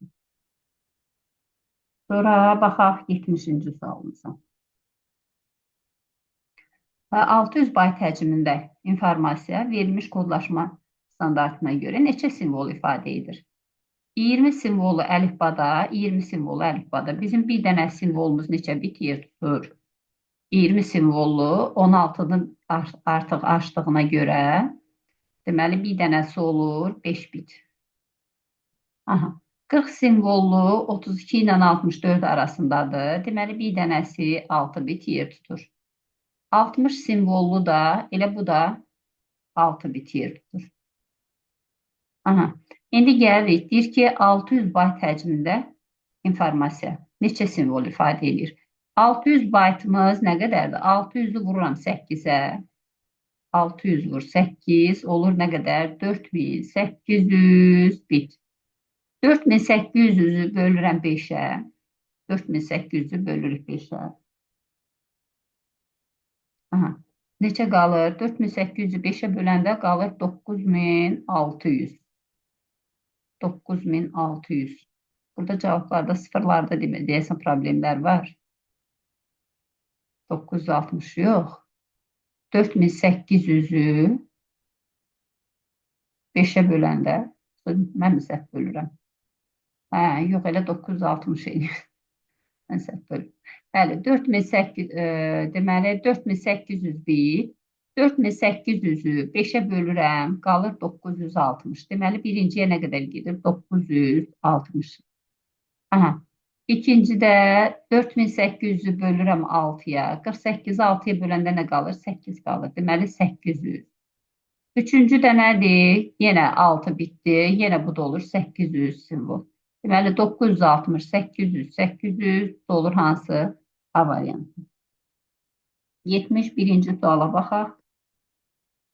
Sonra baxaq 70-ci sualımıza. 600 bayt həcmində informasiya verilmiş kodlaşma standartına görə neçə simvol ifadə edir? 20 simvolu əlifbada, 20 simvolu əlifbada. Bizim bir dənə simvolumuz neçə bit yer tutur? 20 simvollu 16-nın artıq açdığına görə deməli bir dənəsi olur 5 bit. Aha. 40 simvollu 32 ilə 64 arasındadır. Deməli bir dənəsi 6 bit yer tutur. 60 simvollu da, elə bu da 6 bit yer tutur. Aha. İndi gəlirik, deyir ki, 600 bayt həcmində informasiya neçə simvol ifadə edir? 600 baytımız nə qədərdir? 600-ü vururam 8-ə. 600 vur 8 olur nə qədər? 4800 bit. 4800-ü bölürəm 5-ə. 4800-ü bölürük 5-ə. Aha. Neçə qalır? 4800-ü 5-ə böləndə qalır 9600. 9600. Burada cavablarda sıfırlarda deyəsən problemlər var. 960 yox. 4800-ü 5-ə böləndə mən səhv bölürəm. Yox, elə 960 edir. Mən səhv bölürəm. Bəli, 4800 deməli 4800 bit. 4800-ü 5-ə bölürəm, qalır 960. Deməli, birinciyə nə qədər gedir? 960. Aha. İkincidə 4800-ü bölürəm 6-ya. 48-i 6-ya böləndə nə qalır? 8 qalır. Deməli, 800. Üçüncü də nədir? Yenə 6 bitdi. Yenə bu da olur 800 simvol. Deməli, 960, 800, 800 olur hansı? A variantı. 71-ci suala baxaq.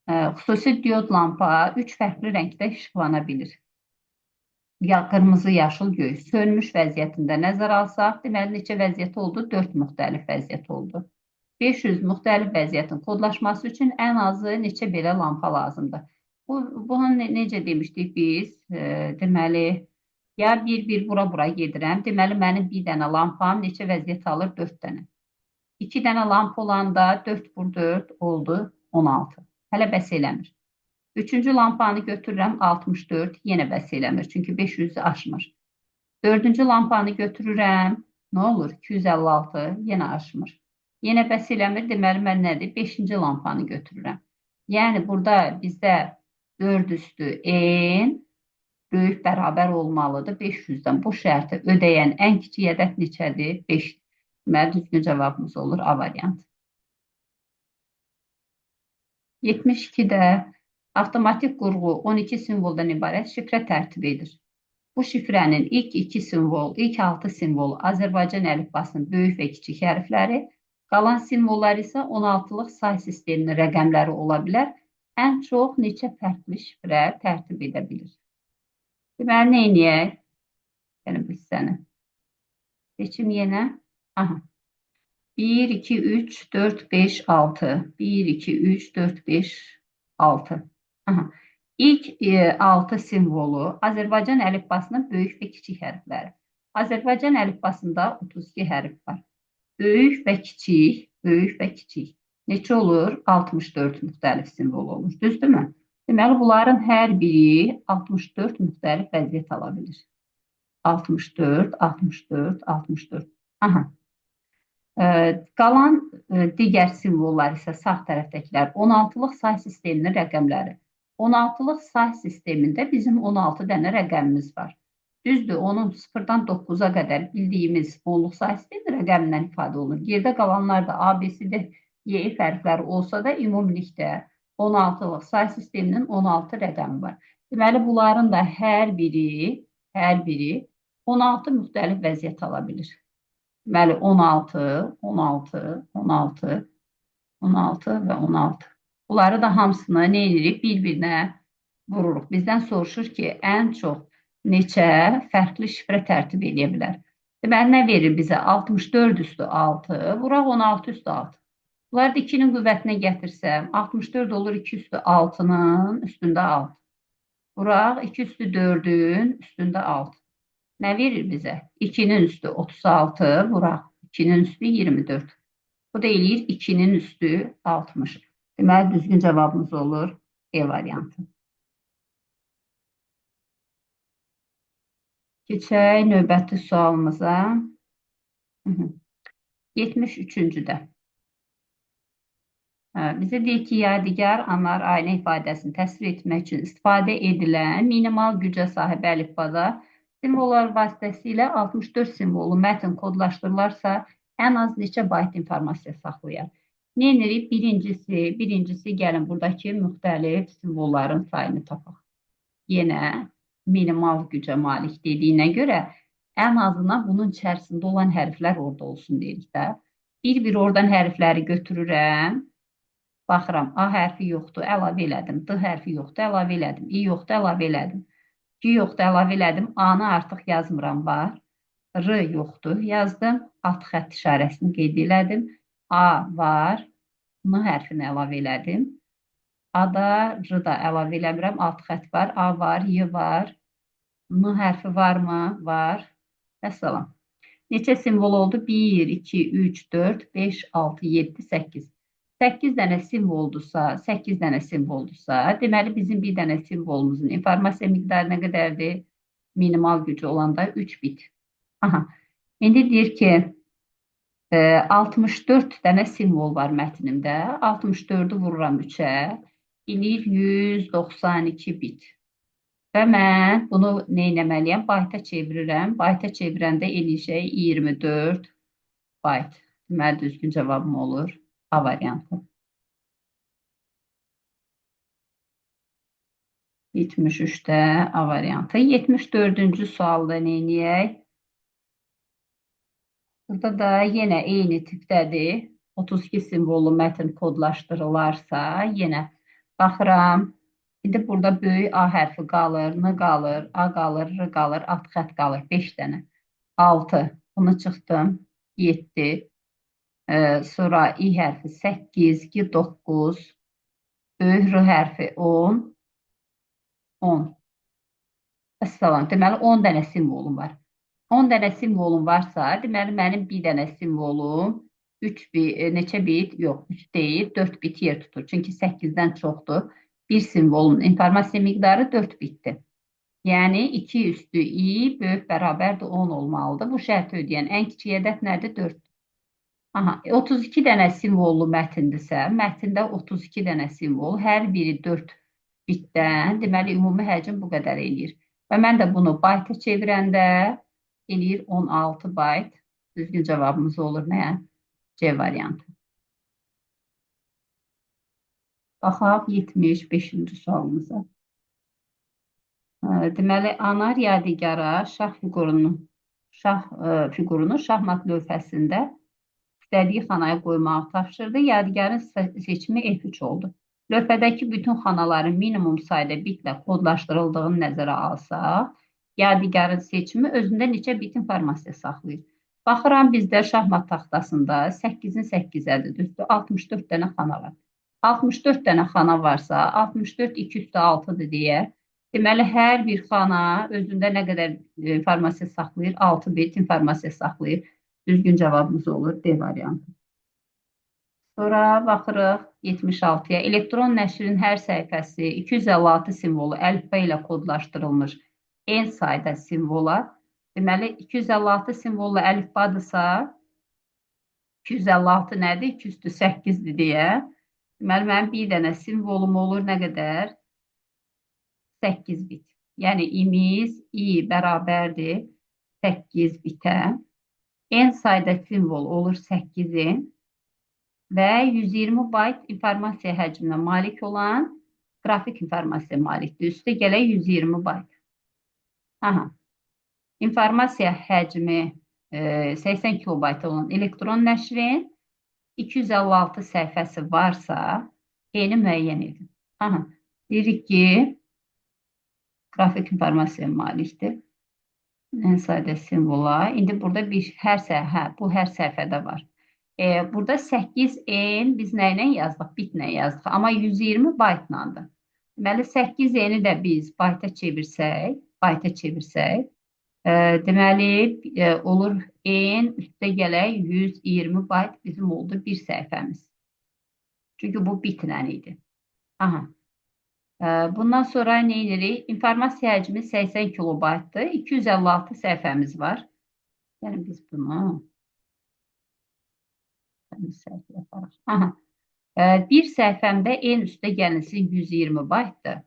Xüsusi diod lampa 3 fərqli rəngdə işıqlana bilir. Qırmızı, yaşıl, göy. Sönmüş vəziyyətində nəzər alsaq, deməli neçə vəziyyət oldu? 4 müxtəlif vəziyyət oldu. 500 müxtəlif vəziyyətin kodlaşması üçün ən azı neçə belə lampa lazımdır? Bunu necə demişdik biz? Deməli, ya bir bura gedirəm. Deməli, mənim bir dənə lampam neçə vəziyyət alır? 4 dənə. 2 dənə lamp olanda 4 vur 4 oldu 16. Hələ bəs eləmir. Üçüncü lampanı götürürəm 64, yenə bəs eləmir. Çünki 500-ü aşmır. Dördüncü lampanı götürürəm. Nə olur? 256, yenə aşmır. Yenə bəs eləmir. Deməli, mən nədir? Beşinci lampanı götürürəm. Yəni, burada bizdə 4 üstü n böyük bərabər olmalıdır 500-dən. Bu şərti ödəyən ən kiçik ədəd neçədir? 5. Deməli, düzgün cavabımız olur A variantı. 72-də avtomatik qurğu 12 simvoldan ibarət şifrə tərtibidir. Bu şifrənin ilk 2 simvol, ilk 6 simvol Azərbaycan əlifbasının böyük və kiçik hərfləri, qalan simvollar isə 16-lıq say sisteminin rəqəmləri ola bilər. Ən çox neçə fərqli şifrə tərtib edə bilir? Deməli, nə edək? Yəni, bu hissəni. Seçim yenə. Aha. 1, 2, 3, 4, 5, 6. 1, 2, 3, 4, 5, 6. Aha. İlk 6 simvolu Azərbaycan əlifbasının böyük və kiçik hərfləri. Azərbaycan əlifbasında 32 hərf var. Böyük və kiçik, böyük və kiçik. Neçə olur? 64 müxtəlif simvol olur. Düzdürmü? Deməli, bunların hər biri 64 müxtəlif vəziyyət ala bilir. 64, 64, 64. Aha. Qalan digər simvollar isə sağ tərəfdəkilər 16-lıq say sisteminin rəqəmləri. 16-lıq say sistemində bizim 16 dənə rəqəmimiz var. Düzdür, onun 0-dan 9-a qədər bildiyimiz onluq say sistemi rəqəmindən ifadə olunur. Gerdə qalanlar da ABC-də Y fərqləri olsa da ümumilikdə 16-lıq say sisteminin 16 rəqəmi var. Deməli, bunların da hər biri 16 müxtəlif vəziyyət ala bilir. Deməli, 16, 16, 16, 16 və 16. Bunları da hamısını nə edirik? Bir-birinə vururuq. Bizdən soruşur ki, ən çox neçə fərqli şifrə tərtib edə bilər? Deməli, nə verir bizə? 64 üstü 6, vuraq 16 üstü 6. Bunları da 2-nin qüvvətinə gətirsəm, 64 olur 2 üstü 6-nın üstündə 6. Vuraq 2 üstü 4-ün üstündə 6. Nə verir bizə? 2-nin üstü 36, vuraq 2-nin üstü 24. Bu da eləyir 2-nin üstü 60. Deməli, düzgün cavabımız olur E variantı. Keçək növbəti sualımıza. 73-cüdə. Bizə deyir ki, yadigar anlar ailə ifadəsini təsvir etmək üçün istifadə edilən minimal gücə sahib əlifbada simvollar vasitəsilə 64 simvolu mətn kodlaşdırılarsa, ən az neçə bayt informasiya saxlayar? Nə edirik? Birincisi gəlin buradakı müxtəlif simvolların sayını tapaq. Yenə minimal gücə malik dediyinə görə, ən azından bunun içərisində olan hərflər orada olsun deyirik də. Bir-bir oradan hərfləri götürürəm. Baxıram, A hərfi yoxdur, əlavə elədim. D hərfi yoxdur, əlavə elədim. İ yoxdur, əlavə elədim. Q yoxdur, əlavə elədim. A-nı artıq yazmıram, var. R yoxdur, yazdım. Alt xətt işarəsini qeyd elədim. A var. N hərfini əlavə elədim. A-da, R-da əlavə eləmirəm. Alt xətt var. A var, Y var. N hərfi varmı? Var. Vəssalam. Neçə simvol oldu? 1, 2, 3, 4, 5, 6, 7, 8. 8 dənə simvoldursa, deməli bizim bir dənə simvolumuzun informasiya miqdarı nə qədərdir? Minimal gücü olanda 3 bit. Aha. İndi deyir ki, 64 dənə simvol var mətnimdə. 64-ü vururam 3-ə. İləyir 192 bit. Və mən bunu nə etməliyəm? Bayta çevirirəm. Bayta çevirəndə eləyəcək 24 bayt. Deməli, düzgün cavabım olur A variantı. 73-də A variantı. 74-cü sualda nə edək? Burada da yenə eyni tipdədir. 32 simvollu mətn kodlaşdırılarsa, yenə baxıram. İndi burada böyük A hərfi qalır, N qalır, A qalır, R qalır, alt xətt qalır. 5 dənə. 6. Bunu çıxdım. 7. Sonra İ hərfi 8, G 9, böyük R hərfi 10, 10. Əssalam. Deməli, 10 dənə simvolum var. 10 dənə simvolum varsa, deməli, mənim bir dənə simvolum 3 bit, neçə bit? Yox, 3 deyil, 4 bit yer tutur. Çünki 8-dən çoxdur. Bir simvolun informasiya miqdarı 4 bitdir. Yəni 2 üstü i böyük bərabərdir 10 olmalıdır. Bu şərti ödəyən ən kiçik ədəd nədir? 4. Aha, 32 dənə simvollu mətndirsə, mətndə 32 dənə simvol, hər biri 4 bitdən, deməli ümumi həcm bu qədər eləyir. Və mən də bunu bayta çevirəndə eləyir 16 bayt. Düzgün cavabımız olur nə? C variantı. Baxaq 75-ci sualımıza. Deməli, anar yadigarı şah fiqurunu şahmat lövhəsində istədiyi xanaya qoymağı tapşırdı. Yadigarın seçimi F3 oldu. Lövhədəki bütün xanaların minimum sayda bitlə kodlaşdırıldığını nəzərə alsaq, yadigarın seçimi özündə neçə bit informasiya saxlayır. Baxıram, bizdə şahmat taxtasında 8-in 8-ədir, düzdür, 64 dənə xana var. 64 dənə xana varsa, 64 2 üstə 6-dır deyə, deməli, hər bir xana özündə nə qədər informasiya saxlayır? 6 bit informasiya saxlayır. Düzgün cavabımız olur D variantı. Sonra baxırıq 76-ya. Elektron nəşrin hər səhifəsi 256 simvolu əlifba ilə kodlaşdırılmış en sayda simvola. Deməli, 256 simvollu əlifbadırsa, 256 nədir? 2 üstü 8-dir deyə. Deməli, mənim bir dənə simvolum olur nə qədər? 8 bit. Yəni, i bərabərdir 8 bitə. En sayda simvol olur 8-in və 120 bayt informasiya həcminə malik olan qrafik informasiya malikdir. Üstə gələk 120 bayt. Aha. İnformasiya həcmi 80 kilobayt olan elektron nəşrin 256 səhifəsi varsa, eni müəyyən edin. Aha. Deyirik ki, qrafik informasiya malikdir. En sayda simvola. İndi burada bu hər səhifədə var. Burada 8N biz nə ilə yazdıq? Bitlə yazdıq. Amma 120 baytlandır. Deməli, 8N-i də biz bayta çevirsək, deməli, olur N üstə gələk 120 bayt bizim oldu bir səhifəmiz. Çünki bu bitlə idi. Aha. Bundan sonra nə edirik? İnformasiya həcmi 80 kilobaytdır. 256 səhifəmiz var. Yəni biz bunu Aha. Bir səhifəmdə en üstə gəlisi 120 baytdır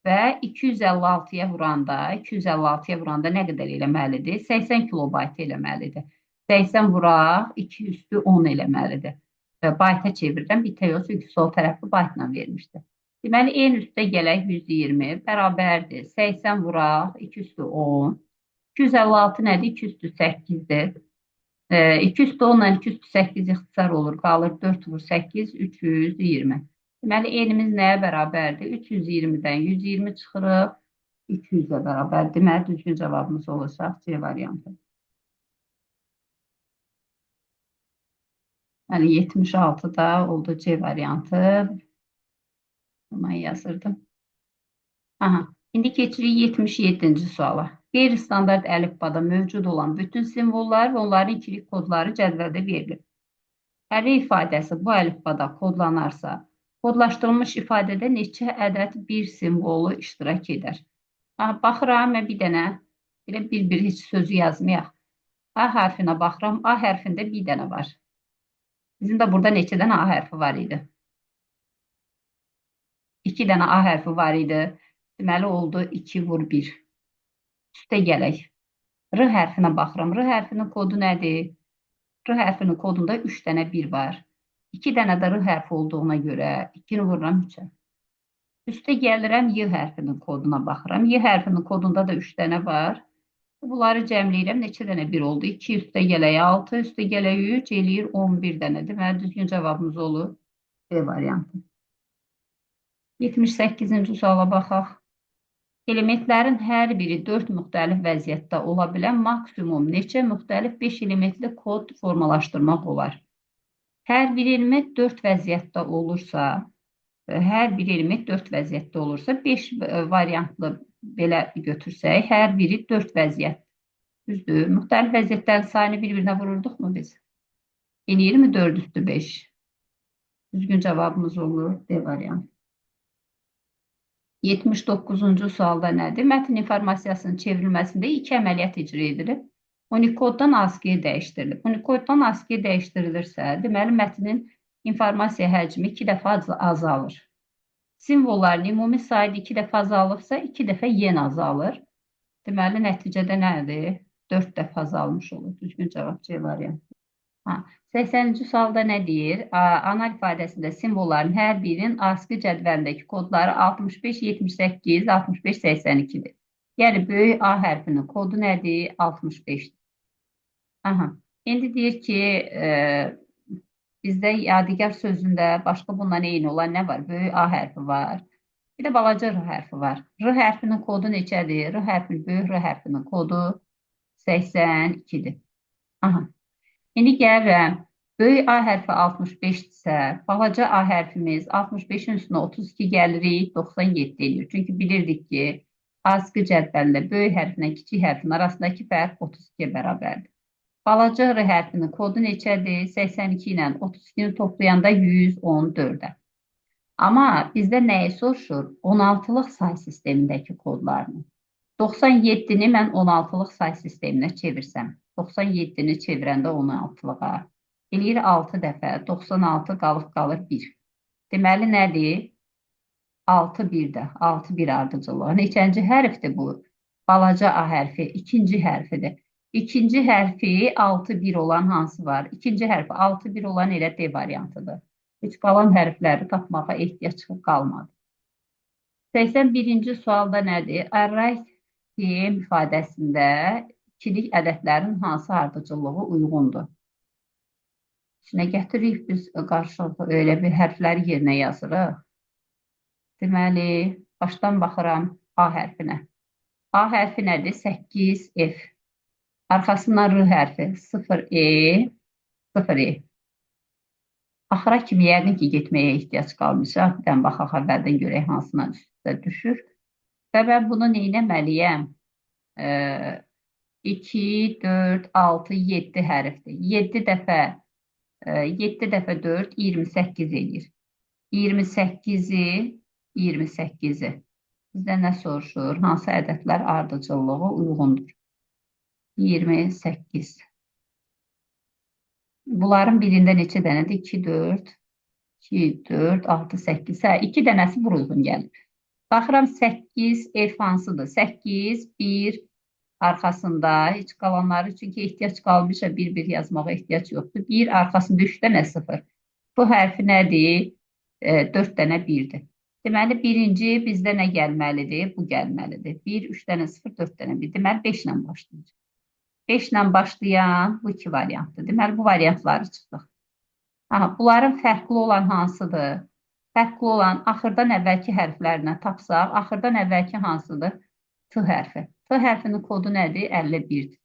və 256-ya vuranda nə qədər eləməlidir? 80 kilobayt eləməlidir. 80 vuraq, 2 üstü 10 eləməlidir. Bayta çevirirəm, bitə yox, çünki sol tərəfi baytla vermişdir. Deməli, en üstə gələk 120 bərabərdir. 80 vuraq, 2 üstü 10. 256 nədir? 2 üstü 8-dir. 2 üstü 10 ilə 2 üstü 8 ixtisar olur. Qalır 4 vur 8, 320. Deməli, enimiz nəyə bərabərdir? 320-dən 120 çıxırıq, 200-ə bərabər. Deməli, düzgün cavabımız olacaq C variantı. Yəni, 76-da oldu C variantı. Buna yazırdım. Aha. İndi keçirik 77-ci suala. Qeyri-standart əlifbada mövcud olan bütün simvollar və onların ikilik kodları cədvəldə verilir. Ərə ifadəsi bu əlifbada kodlanarsa, kodlaşdırılmış ifadədə neçə ədəd bir simvolu iştirak edər? Baxıram, mən bir dənə, belə bir-bir heç sözü yazmayaq. A hərfinə baxıram, A hərfində bir dənə var. Bizim də burada neçə dənə A hərfi var idi? 2 dənə A hərfi var idi. Deməli, oldu 2 vur 1. Üstə gələk. R hərfinə baxıram. R hərfinin kodu nədir? R hərfinin kodunda 3 dənə 1 var. 2 dənə də R hərfi olduğuna görə 2-ni vururam 3-ə. Üstə gəlirəm, Y hərfinin koduna baxıram. Y hərfinin kodunda da 3 dənə var. Bunları cəmləyirəm. Neçə dənə 1 oldu? 2 üstə gələk 6, üstə gələk 3, eləyir 11 dənə. Deməli, düzgün cavabımız olur B variantı. 78-ci suala baxaq. Elementlərin hər biri 4 müxtəlif vəziyyətdə ola bilən maksimum neçə müxtəlif 5 elementli kod formalaşdırmaq olar? Hər bir element 4 vəziyyətdə olursa, 5 variantlı belə götürsək, hər biri 4 vəziyyət. Düzdür, müxtəlif vəziyyətlərin sayını bir-birinə vururduqmu biz? Eləyir mi 4 üstü 5? Düzgün cavabımız olur D variantı. 79-cu sualda nədir? Mətn informasiyasının çevrilməsində iki əməliyyat icra edilir. Unikoddan ASCII-yə dəyişdirilir. Unikoddan ASCII-yə dəyişdirilirsə, deməli mətnin informasiya həcmi 2 dəfə azalır. Simvolların ümumi sayı 2 dəfə azalıbsa, 2 dəfə yenə azalır. Deməli, nəticədə nədir? 4 dəfə azalmış olur. Düzgün cavab C variantı. 80-ci sualda nə deyir? Ana ifadəsində simvolların hər birinin ASCII cədvəlindəki kodları 65, 78, 65, 82-dir. Yəni, böyük A hərfinin kodu nədir? 65-dir. Aha. İndi deyir ki, bizdə yadigar sözündə başqa bundan eyni olan nə var? Böyük A hərfi var. Bir də balaca R hərfi var. R hərfinin kodu neçədir? R hərfinin, böyük R hərfinin kodu 82-dir. Aha. İndi gəlirəm, böyük A hərfi 65-dirsə, balaca A hərfimiz 65-in üstünə 32 gəlirik, 97 edir. Çünki bilirdik ki, ASCII cədvəlində böyük hərflə kiçik hərfin arasındakı fərq 32-yə bərabərdir. Balaca R hərfinin kodu neçədir? 82 ilə 32-ni toplayanda 114-ə. Amma bizdə nəyi soruşur? 16-lıq say sistemindəki kodlarını. 97-ni mən 16-lıq say sisteminə çevirsəm, 97-ni çevirəndə 16-lığa, eləyir 6 dəfə, 96 qalır 1. Deməli, nədir? 6 1-də, 6 1 ardıcılığı. Neçənci hərfdir bu? Balaca A hərfi, ikinci hərfidir. İkinci hərfi 6 1 olan hansı var? İkinci hərfi 6 1 olan elə D variantıdır. Heç qalan hərfləri tapmağa ehtiyac qalmadı. 81-ci sualda nədir? Array ifadəsində ikilik ədədlərin hansı ardıcıllığı uyğundur? İçinə gətiririk biz qarşılıqlı öyle bir hərfləri yerinə yazırıq. Deməli, başdan baxıram A hərfinə. A hərfi nədir? 8F. Arxasından R hərfi 0E, 0E. Axıra kimi yəqin ki, getməyə ehtiyac qalmayacaq. Bir dən baxaq əvvəldən görək hansına üstə düşür. Və mən bunu neynəməliyəm? 2, 4, 6, 7 hərfdir. 7 dəfə 4, 28 edir. 28-i, 28-i. Bizdə nə soruşur? Hansı ədədlər ardıcıllığı uyğundur? 28. Bunların birində neçə dənədir? 2, 4, 2, 4, 6, 8. 2 dənəsi bura uyğun gəlir. Baxıram 8, F hansıdır? 8, 1 arxasında heç qalanları çünki ehtiyac qalmışsa bir yazmağa ehtiyac yoxdur. 1 arxasında 3 dənə 0. Bu hərfi nədir? 4 dənə 1-dir. Deməli, birinci bizdə nə gəlməlidir? Bu gəlməlidir. 1, 3 dənə 0, 4 dənə 1. Deməli, 5 ilə başlayacaq. 5 ilə başlayan bu iki variantdır. Deməli, bu variantları çıxdıq. Bunların fərqli olan hansıdır? Fərqli olan axırdan əvvəlki hərflərinə tapsaq, axırdan əvvəlki hansıdır? T hərfi. T hərfinin kodu nədir? 51-dir.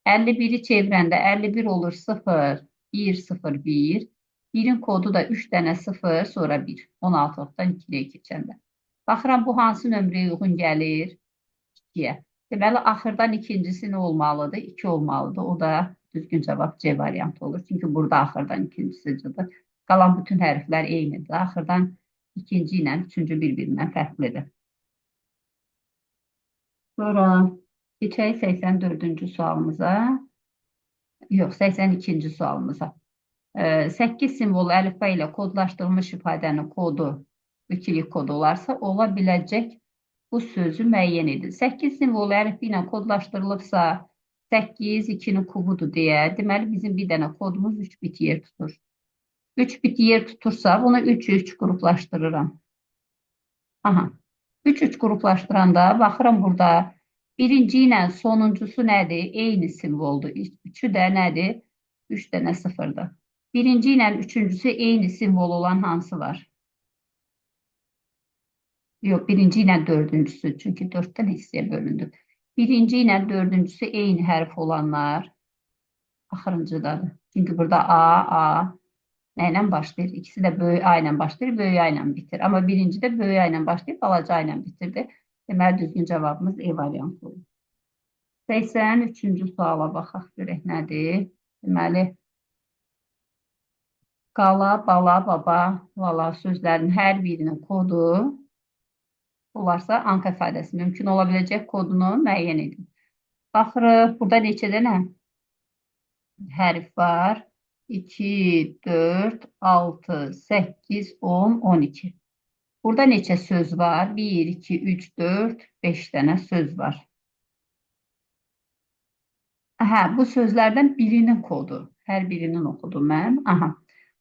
51-i çevirəndə 51 olur 0, 1, 0, 1. 1-in kodu da 3 dənə 0, sonra 1. 16-lıqdan 2-yə keçəndə. Baxıram, bu hansı nömrəyə uyğun gəlir? 2-yə. Deməli, axırdan ikincisi nə olmalıdır? 2 olmalıdır. O da düzgün cavab C variantı olur. Çünki burada axırdan ikincisidir. Qalan bütün hərflər eynidir. Axırdan ikinci ilə üçüncü bir-birindən fərqlidir. Sonra keçək 84-cü sualımıza. Yox, 82-ci sualımıza. 8 simvol əlifba ilə kodlaşdırılmış ifadənin kodu ikilik kod olarsa, ola biləcək bu sözü müəyyən edir. 8 simvol əlifba ilə kodlaşdırılıbsa, 8 2-nin kubudur deyə, deməli bizim bir dənə kodumuz 3 bit yer tutur. 3 bit yer tutursa, bunu 3-3 qruplaşdırıram. 3-3 qruplaşdıranda, baxıram burada, birinci ilə sonuncusu nədir? Eyni simvoldur. 3-ü də nədir? 3 dənə 0-dır. Birinci ilə üçüncüsü eyni simvol olan hansı var? Yox, birinci ilə dördüncüsü, çünki 4-dən hissəyə bölündü. Birinci ilə dördüncüsü eyni hərf olanlar axırıncıdadır. Çünki burada A nə ilə başlayır? İkisi də böyük A ilə başlayır, böyük A ilə bitir. Amma birinci də böyük A ilə başlayıb, balaca A ilə bitirdi. Deməli, düzgün cavabımız E variantı olur. 83-cü suala baxaq, görək nədir? Deməli, Qala, bala, baba, vala sözlərinin hər birinin kodu olarsa anka ifadəsi mümkün ola biləcək kodunu müəyyən edin. Baxırıq, burada neçə dənə hərf var? 2, 4, 6, 8, 10, 12. Burada neçə söz var? 1, 2, 3, 4, 5 dənə söz var. Hə, bu sözlərdən birinin kodu. Hər birinin oxudum mən. Aha.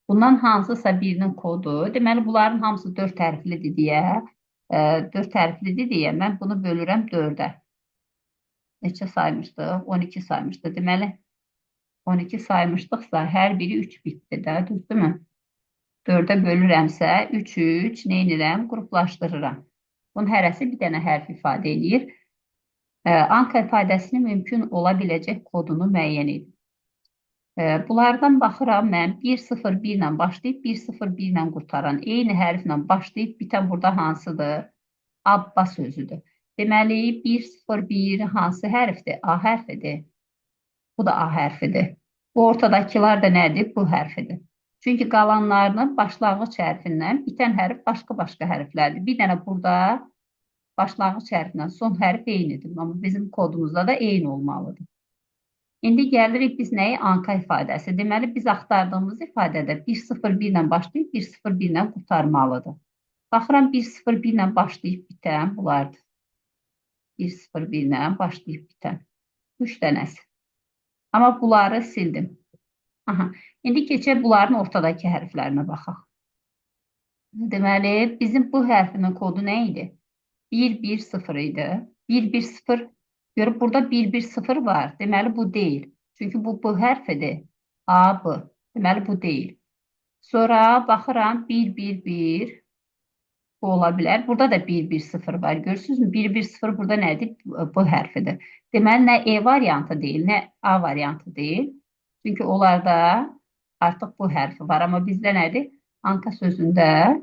Bundan hansısa birinin kodu. Deməli, bunların hamısı 4 hərflidir deyə. 4 hərflidir deyə mən bunu bölürəm 4-ə. Neçə saymışdıq? 12 saymışdıq. Deməli, 12 saymışdıqsa hər biri 3 bitdir də, düzdürmü? 4-ə bölürəmsə 3, neynirəm? Qruplaşdırıram. Bunun hərəsi bir dənə hərf ifadə edir. Anka ifadəsinin mümkün ola biləcək kodunu müəyyən edin. Bunlardan baxıram mən 101 ilə başlayıb 101 ilə qurtaran eyni hərflə başlayıb bitən burada hansıdır? Abba sözüdür. Deməli 101 hansı hərfdir? A hərfidir. Bu da A hərfidir. Bu ortadakılar da nədir? Bu hərfidir. Çünki qalanlarının başlanğıc hərfindən bitən hərf başqa-başqa hərflərdir. Bir dənə burada başlanğıc hərfindən son hərf eynidir. Amma bizim kodumuzda da eyni olmalıdır. İndi gəlirik biz nəyə? Anka ifadəsi. Deməli, biz axtardığımız ifadədə 101 ilə başlayıb 101 ilə qurtarmalıdır. Baxıram 101 ilə başlayıb bitən bunlardır. 101 ilə başlayıb bitən. 3 dənəsi. Amma bunları sildim. Aha. İndi keçək bunların ortadakı hərflərinə baxaq. Deməli, bizim bu hərfinin kodu nə idi? 110 idi. 110, görüb burada 110 var. Deməli, bu deyil. Çünki bu hərfidir. A, B. Deməli, bu deyil. Sonra baxıram 111. Bu ola bilər. Burada da 110 var. Görürsünüzmü? 110 burada nədir? Bu hərfidir. Deməli, nə E variantı deyil, nə A variantı deyil. Çünki onlarda artıq bu hərfi var. Amma bizdə nədir? Anka sözündə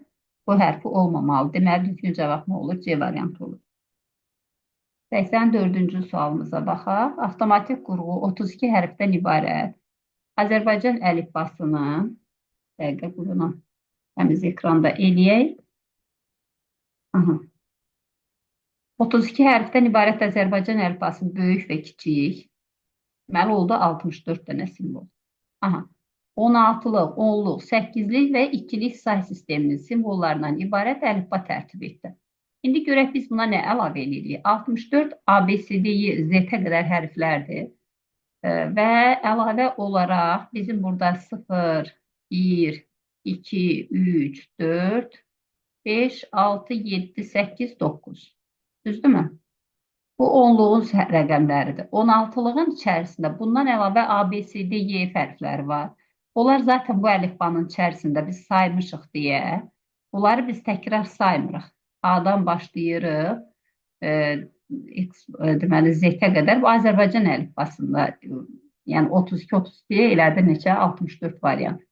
bu hərfi olmamalı. Deməli, düzgün cavab nə olur? C variantı olur. 84-cü sualımıza baxaq. Avtomatik qurğu 32 hərfdən ibarət. Azərbaycan əlifbasını, dəqiqə bunu təmiz ekranda eləyək. 32 hərfdən ibarət Azərbaycan əlifbasının böyük və kiçik. Deməli, oldu 64 dənə simvol. 16-lıq, 10-luq, 8-lik və 2-lik say sisteminin simvollarından ibarət əlifba tərtib etdi. İndi görək biz buna nə əlavə edirik? 64 ABCD-yi Z-ə qədər hərflərdir. Və əlavə olaraq bizim burada 0, 1, 2, 3, 4, 5, 6, 7, 8, 9. Düzdürmü? Bu 10-luğun rəqəmləridir. 16-lığın içərisində bundan əlavə ABCD-Y hərfləri var. Onlar zaten bu əlifbanın içərisində biz saymışıq deyə, bunları biz təkrar saymırıq. A-dan başlayırıq, deməli Z-ə qədər. Bu Azərbaycan əlifbasında, yəni 32-32-yə elədi neçə? 64 variant.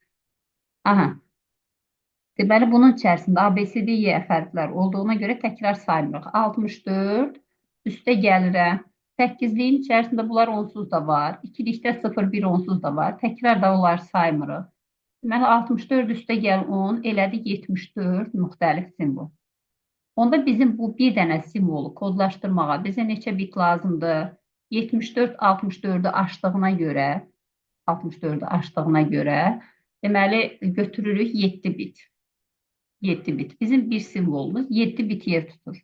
Deməli, bunun içərisində ABCD-Y hərflər olduğuna görə təkrar saymırıq. 64, üstə gəlirəm. 8-liyin içərisində bunlar onsuz da var. 2-likdə 0, 1 onsuz da var. Təkrar da onları saymırıq. Deməli, 64 üstə gəl 10, elədi 74 müxtəlif simvol. Onda bizim bu bir dənə simvolu kodlaşdırmağa bizə neçə bit lazımdır? 74, 64-ü aşdığına görə, deməli, götürürük 7 bit. 7 bit. Bizim bir simvolumuz 7 bit yer tutur.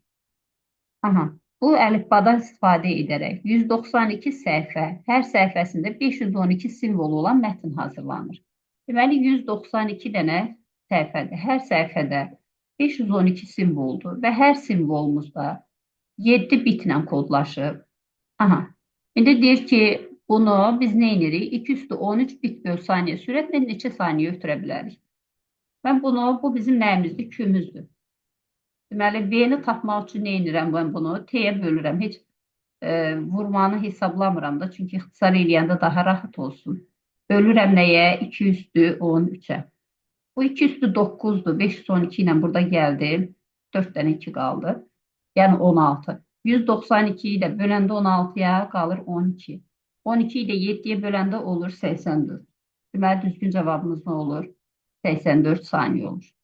Bu əlifbadan istifadə edərək 192 səhifə, hər səhifəsində 512 simvol olan mətn hazırlanır. Deməli, 192 dənə səhifədir. Hər səhifədə 512 simvoldur və hər simvolumuzda 7 bitlə kodlaşıb. İndi deyir ki, bunu biz nə edirik? 2 üstü 13 bit böl saniyə sürətlə neçə saniyə ötürə bilərik? Mən bunu, bu bizim nəyimizdir? Kümüzdür. Deməli, V-ni tapmaq üçün nə edirəm mən bunu? T-yə bölürəm. Heç vurmanı hesablamıram da, çünki ixtisar eləyəndə daha rahat olsun. Bölürəm nəyə? 2 üstü 13-ə. Bu 2 üstü 9'dur. 512 ilə burada gəldi. 4 dənə 2 qaldı. Yəni 16. 192'yi də böləndə 16'ya qalır 12. 12'yi də 7'yə böləndə olur 84. Deməli, düzgün cavabımız nə olur? 84 saniye olur.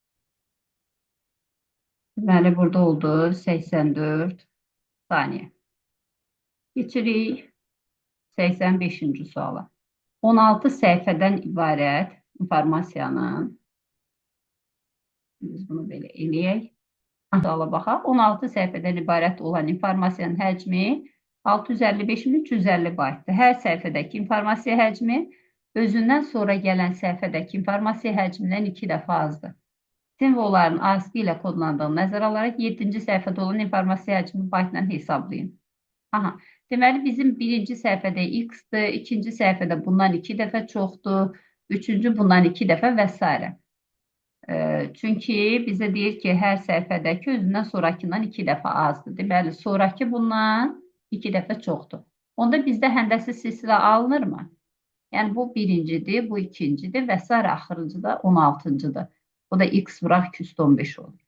Deməli, burada oldu 84 saniye. Geçirik 85-ci suala. 16 səhifədən ibarət informasiyanın, biz bunu belə eləyək. Suala baxaq. 16 səhifədən ibarət olan informasiyanın həcmi 655.350 baytdır. Hər səhifədəki informasiya həcmi özündən sonra gələn səhifədəki informasiya həcmindən 2 dəfə azdır. Simvolların ASCII ilə kodlandığını nəzərə alaraq 7-ci səhifədə olan informasiya həcmi baytla hesablayın. Aha, deməli bizim birinci səhifədə x-dır, ikinci səhifədə bundan 2 dəfə çoxdur, üçüncü bundan 2 dəfə və s. Çünki bizə deyir ki, hər səhifədəki özündən sonrakından 2 dəfə azdır. Deməli, sonraki bundan 2 dəfə çoxdur. Onda bizdə həndəsi silsilə alınırmı? Yəni, bu birincidir, bu ikincidir və s. axırıncı da 16-cıdır. O da x vuraq 215 olur.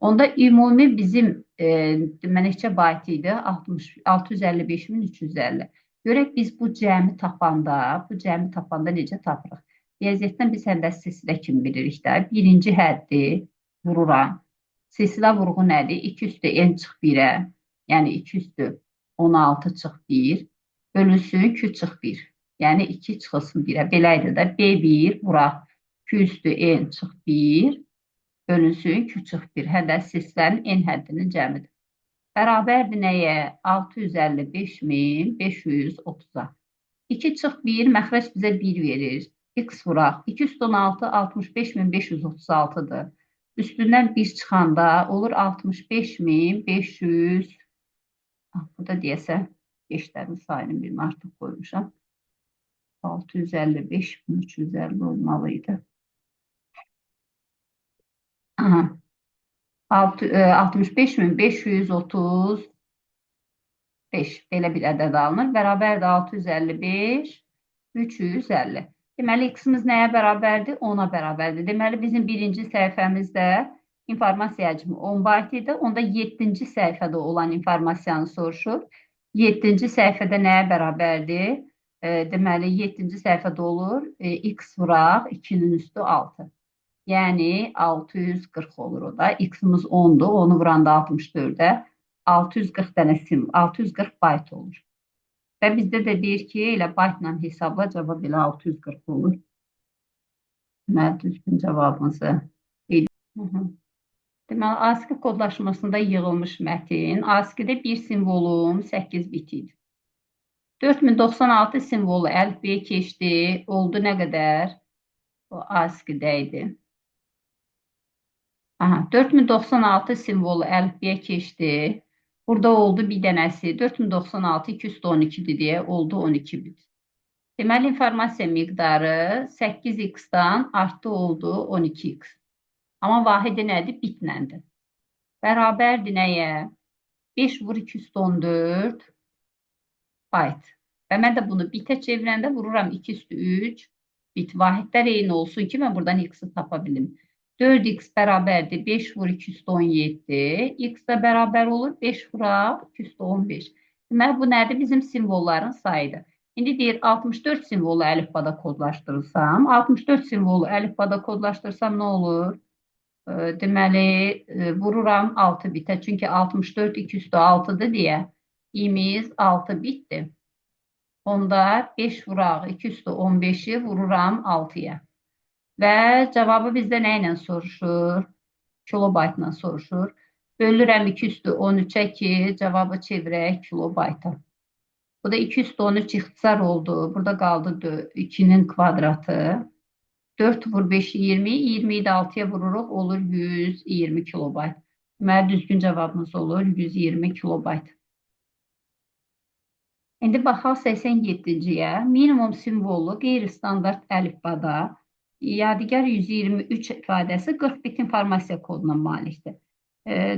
Onda ümumi bizim neçə bayt idi? 655.350. Görək biz bu cəmi tapanda necə tapırıq? Riyaziyyatdan biz həndəsi silsilə kimi bilirik də. Birinci həddi vururam. Silsilə vurğu nədir? 2 üstü n çıx 1-ə, yəni 2 üstü 16 çıx 1, bölünsün 2 çıx 1, yəni 2 çıxılsın 1-ə. Belədir də B1 vuraq 2 üstü n çıx 1, bölünsün 2 çıx 1. Həddəsi silsilənin n həddinin cəmidir. Bərabərdir nəyə? 655.530-a. 2 çıx 1, məxrəc bizə 1 verir. X vuraq. 2 üstü 16, 65.536-dır. Üstündən 1 çıxanda olur 65.500. Burada deyəsə, 5-lərin sayını birini artıq qoymuşam. 655.350 olmalıydı. 65.535 belə bir ədəd alınır. Bərabərdir 655.350. Deməli, x-imiz nəyə bərabərdir? 10-a bərabərdir. Deməli, bizim birinci səhifəmizdə informasiya həcmi 10 bayt idi. Onda 7-ci səhifədə olan informasiyanı soruşur. 7-ci səhifədə nəyə bərabərdir? Deməli, 7-ci səhifədə olur. X vuraq 2-nin üstü 6. Yəni, 640 olur o da. X-imiz 10-dur. Onu vuranda 64-ə. 640 dənə sim, 640 bayt olur. Və bizdə də deyir ki, elə baytla hesabla cavab elə 640 olur. Deməli, düzgün cavabımızı edirik. Deməli, ASCII kodlaşmasında yığılmış mətin. ASCII-də bir simvolum 8 bit idi. 4096 simvolu əlifbəyə keçdi. Oldu nə qədər? O ASCII-də idi. 4096 simvolu əlifbəyə keçdi. Burada oldu bir dənəsi 4096 212-dir deyə oldu 12 bit. Deməli, informasiya miqdarı 8x-dan artdı oldu 12x. Amma vahidi nədir? Bitnəndir. Bərabərdir nəyə? 5 vur 214 bayt. Və mən də bunu bitə çevirəndə vururam 2 üstü 3 bit. Vahidlər eyni olsun ki, mən buradan x-i tapa bilim. 4x bərabərdir 5 vur 217. X də bərabər olur 5 vuraq 215. Deməli, bu nədir? Bizim simvolların sayıdır. İndi deyir 64 simvolu əlifbada kodlaşdırılsam. 64 simvolu əlifbada kodlaşdırsam nə olur? Deməli, vururam 6 bitə. Çünki 64 2 üstü 6-dır deyə imiz 6 bitdir. Onda 5 vuraq 2 üstü 15-i vururam 6-ya. Və cavabı bizdə nə ilə soruşur? Kilobaytla soruşur. Bölürəm 2 üstü 13-ə ki, cavabı çevirək kilobayta. Bu da 2 üstü 13 ixtisar oldu. Burada qaldı 2-nin kvadratı. 4 vur 5-i 20, 20-yi də 6-ya vururuq, olur 120 kilobayt. Deməli, düzgün cavabımız olur 120 kilobayt. İndi baxaq 87-ciyə. Minimum simvolu qeyri-standart əlifbada yadigar 123 ifadəsi 40 bit informasiya koduna malikdir.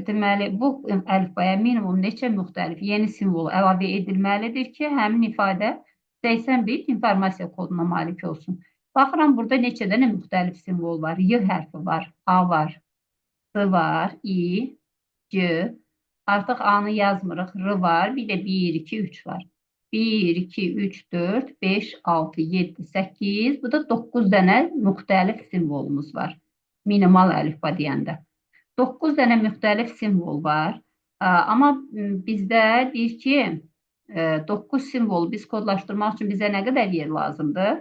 Deməli, bu əlifbaya minimum neçə müxtəlif yeni simvol əlavə edilməlidir ki, həmin ifadə 80 bit informasiya koduna malik olsun. Baxıram, burada neçə dənə müxtəlif simvol var. Y hərfi var, A var, R var, I, G. Artıq A-nı yazmırıq, R var, bir də 1, 2, 3 var. 1, 2, 3, 4, 5, 6, 7, 8. Bu da 9 dənə müxtəlif simvolumuz var. Minimal əlifba deyəndə. 9 dənə müxtəlif simvol var. Amma bizdə deyir ki, 9 simvolu biz kodlaşdırmaq üçün bizə nə qədər yer lazımdır?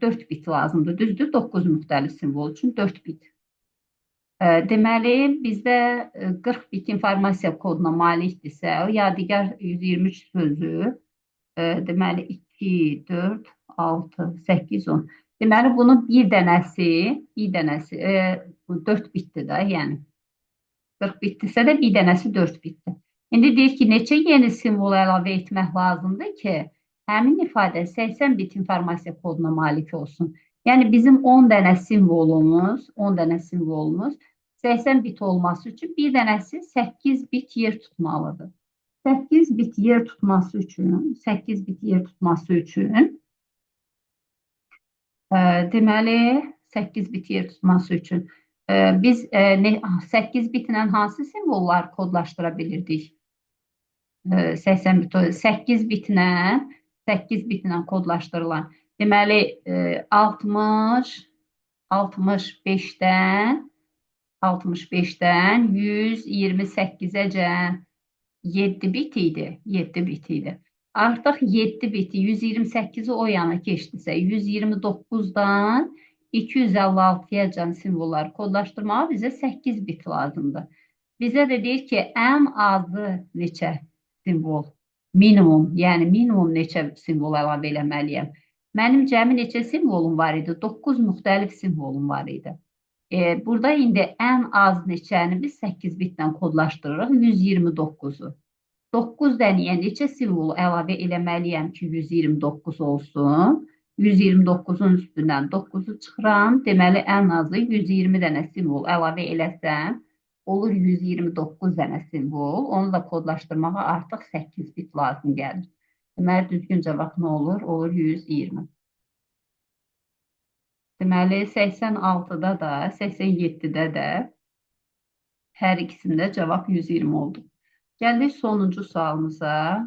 4 bit lazımdır. Düzdür? 9 müxtəlif simvol üçün 4 bit. Deməli, bizdə 40 bit informasiya koduna malikdirsə, o yadigar 123 sözü, deməli 2, 4, 6, 8, 10. Deməli, bunun bir dənəsi 4 bitdir də, yəni 40 bitdirsə də bir dənəsi 4 bitdir. İndi deyir ki, neçə yeni simvol əlavə etmək lazımdır ki, həmin ifadə 80 bit informasiya koduna malik olsun. Yəni bizim 10 dənə simvolumuz 80 bit olması üçün bir dənəsi 8 bit yer tutmalıdır. 8 bit yer tutması üçün deməli 8 bit yer tutması üçün biz 8 bitlə hansı simvollar kodlaşdıra bilirdik? 80 bit 8 bitlə kodlaşdırılan. Deməli 65-dən 128-əcən 7 bit idi. Artıq 7 biti 128-i o yana keçdisə, 129-dan 256-yacan simvolları kodlaşdırmağa bizə 8 bit lazımdır. Bizə də deyir ki, ən azı neçə simvol? Minimum, yəni minimum neçə simvol əlavə eləməliyəm? Mənim cəmi neçə simvolum var idi? 9 müxtəlif simvolum var idi. Burada indi ən az neçəni biz 8 bitlə kodlaşdırırıq? 129-u. 9 dənəyə neçə simvol əlavə eləməliyəm ki, 129 olsun? 129-un üstündən 9-u çıxıram. Deməli, ən azı 120 dənə simvol əlavə eləsəm, olur 129 dənə simvol. Onu da kodlaşdırmağa artıq 8 bit lazım gəlir. Deməli, düzgün cavab nə olur? Olur 120. Deməli, 86-da da, 87-də də hər ikisində cavab 120 oldu. Gəldik sonuncu sualımıza.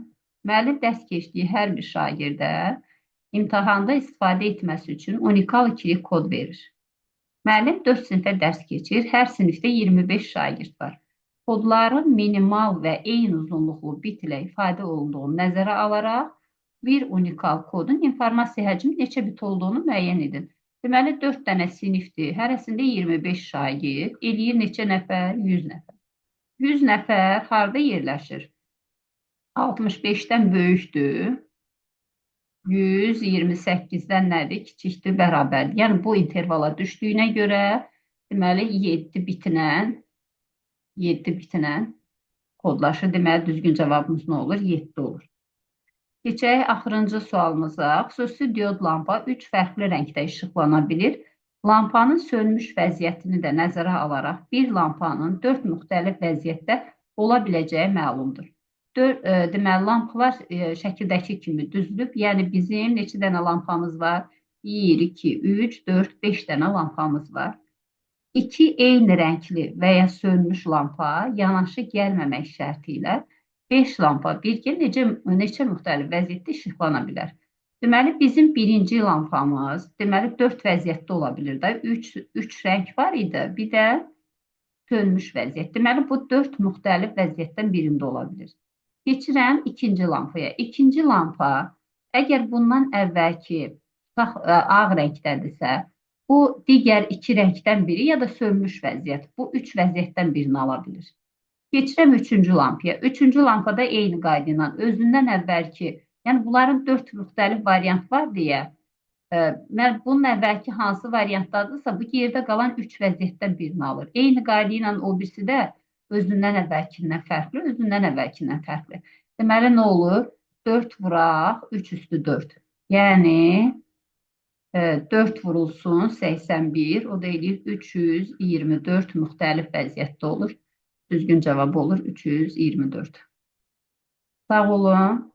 Müəllim dərs keçdiyi hər bir şagirdə imtahanda istifadə etməsi üçün unikal ikilik kod verir. Müəllim 4 sinifdə dərs keçir, hər sinifdə 25 şagird var. Kodların minimal və eyni uzunluqlu bit ilə ifadə olunduğunu nəzərə alaraq bir unikal kodun informasiya həcmi neçə bit olduğunu müəyyən edin. Deməli, 4 dənə sinifdir, hərəsində 25 şagird, eləyir neçə nəfər? 100 nəfər. 100 nəfər harada yerləşir? 65-dən böyükdür, 128-dən nədir? Kiçikdir, bərabərdir. Yəni, bu intervala düşdüyünə görə, deməli, 7 bitlə kodlaşır. Deməli, düzgün cavabımız nə olur? 7 olur. Keçək axırıncı sualımıza. Xüsusi diod lampa 3 fərqli rəngdə işıqlana bilir. Lampanın sönmüş vəziyyətini də nəzərə alaraq bir lampanın 4 müxtəlif vəziyyətdə ola biləcəyi məlumdur. Deməli, lampalar şəkildəki kimi düzülüb. Yəni, bizim neçə dənə lampamız var? 1, 2, 3, 4, 5 dənə lampamız var. 2 eyni rəngli və ya sönmüş lampa yanaşı gəlməmək şərti ilə 5 lampa birgə neçə müxtəlif vəziyyətdə işıqlana bilər. Deməli, bizim birinci lampamız, deməli, 4 vəziyyətdə ola bilir də. 3 rəng var idi, bir də sönmüş vəziyyət. Deməli, bu 4 müxtəlif vəziyyətdən birində ola bilir. Keçirəm ikinci lampaya. İkinci lampa, əgər bundan əvvəlki ağ rəngdədirsə, bu digər 2 rəngdən biri ya da sönmüş vəziyyət. Bu 3 vəziyyətdən birini ala bilir. Keçirəm üçüncü lampaya. Üçüncü lampada eyni qayda ilə özündən əvvəlki, yəni bunların 4 müxtəlif variant var deyə, bunun əvvəlki hansı variantdadırsa, bu yerdə qalan 3 vəziyyətdən birini alır. Eyni qayda ilə o birisi də özündən əvvəlkindən fərqli. Deməli, nə olur? 4 vuraq, 3 üstü 4. Yəni, 4 vurulsun 81, o da eləyir 324 müxtəlif vəziyyətdə olur. Düzgün cavab olur 324. Sağ olun.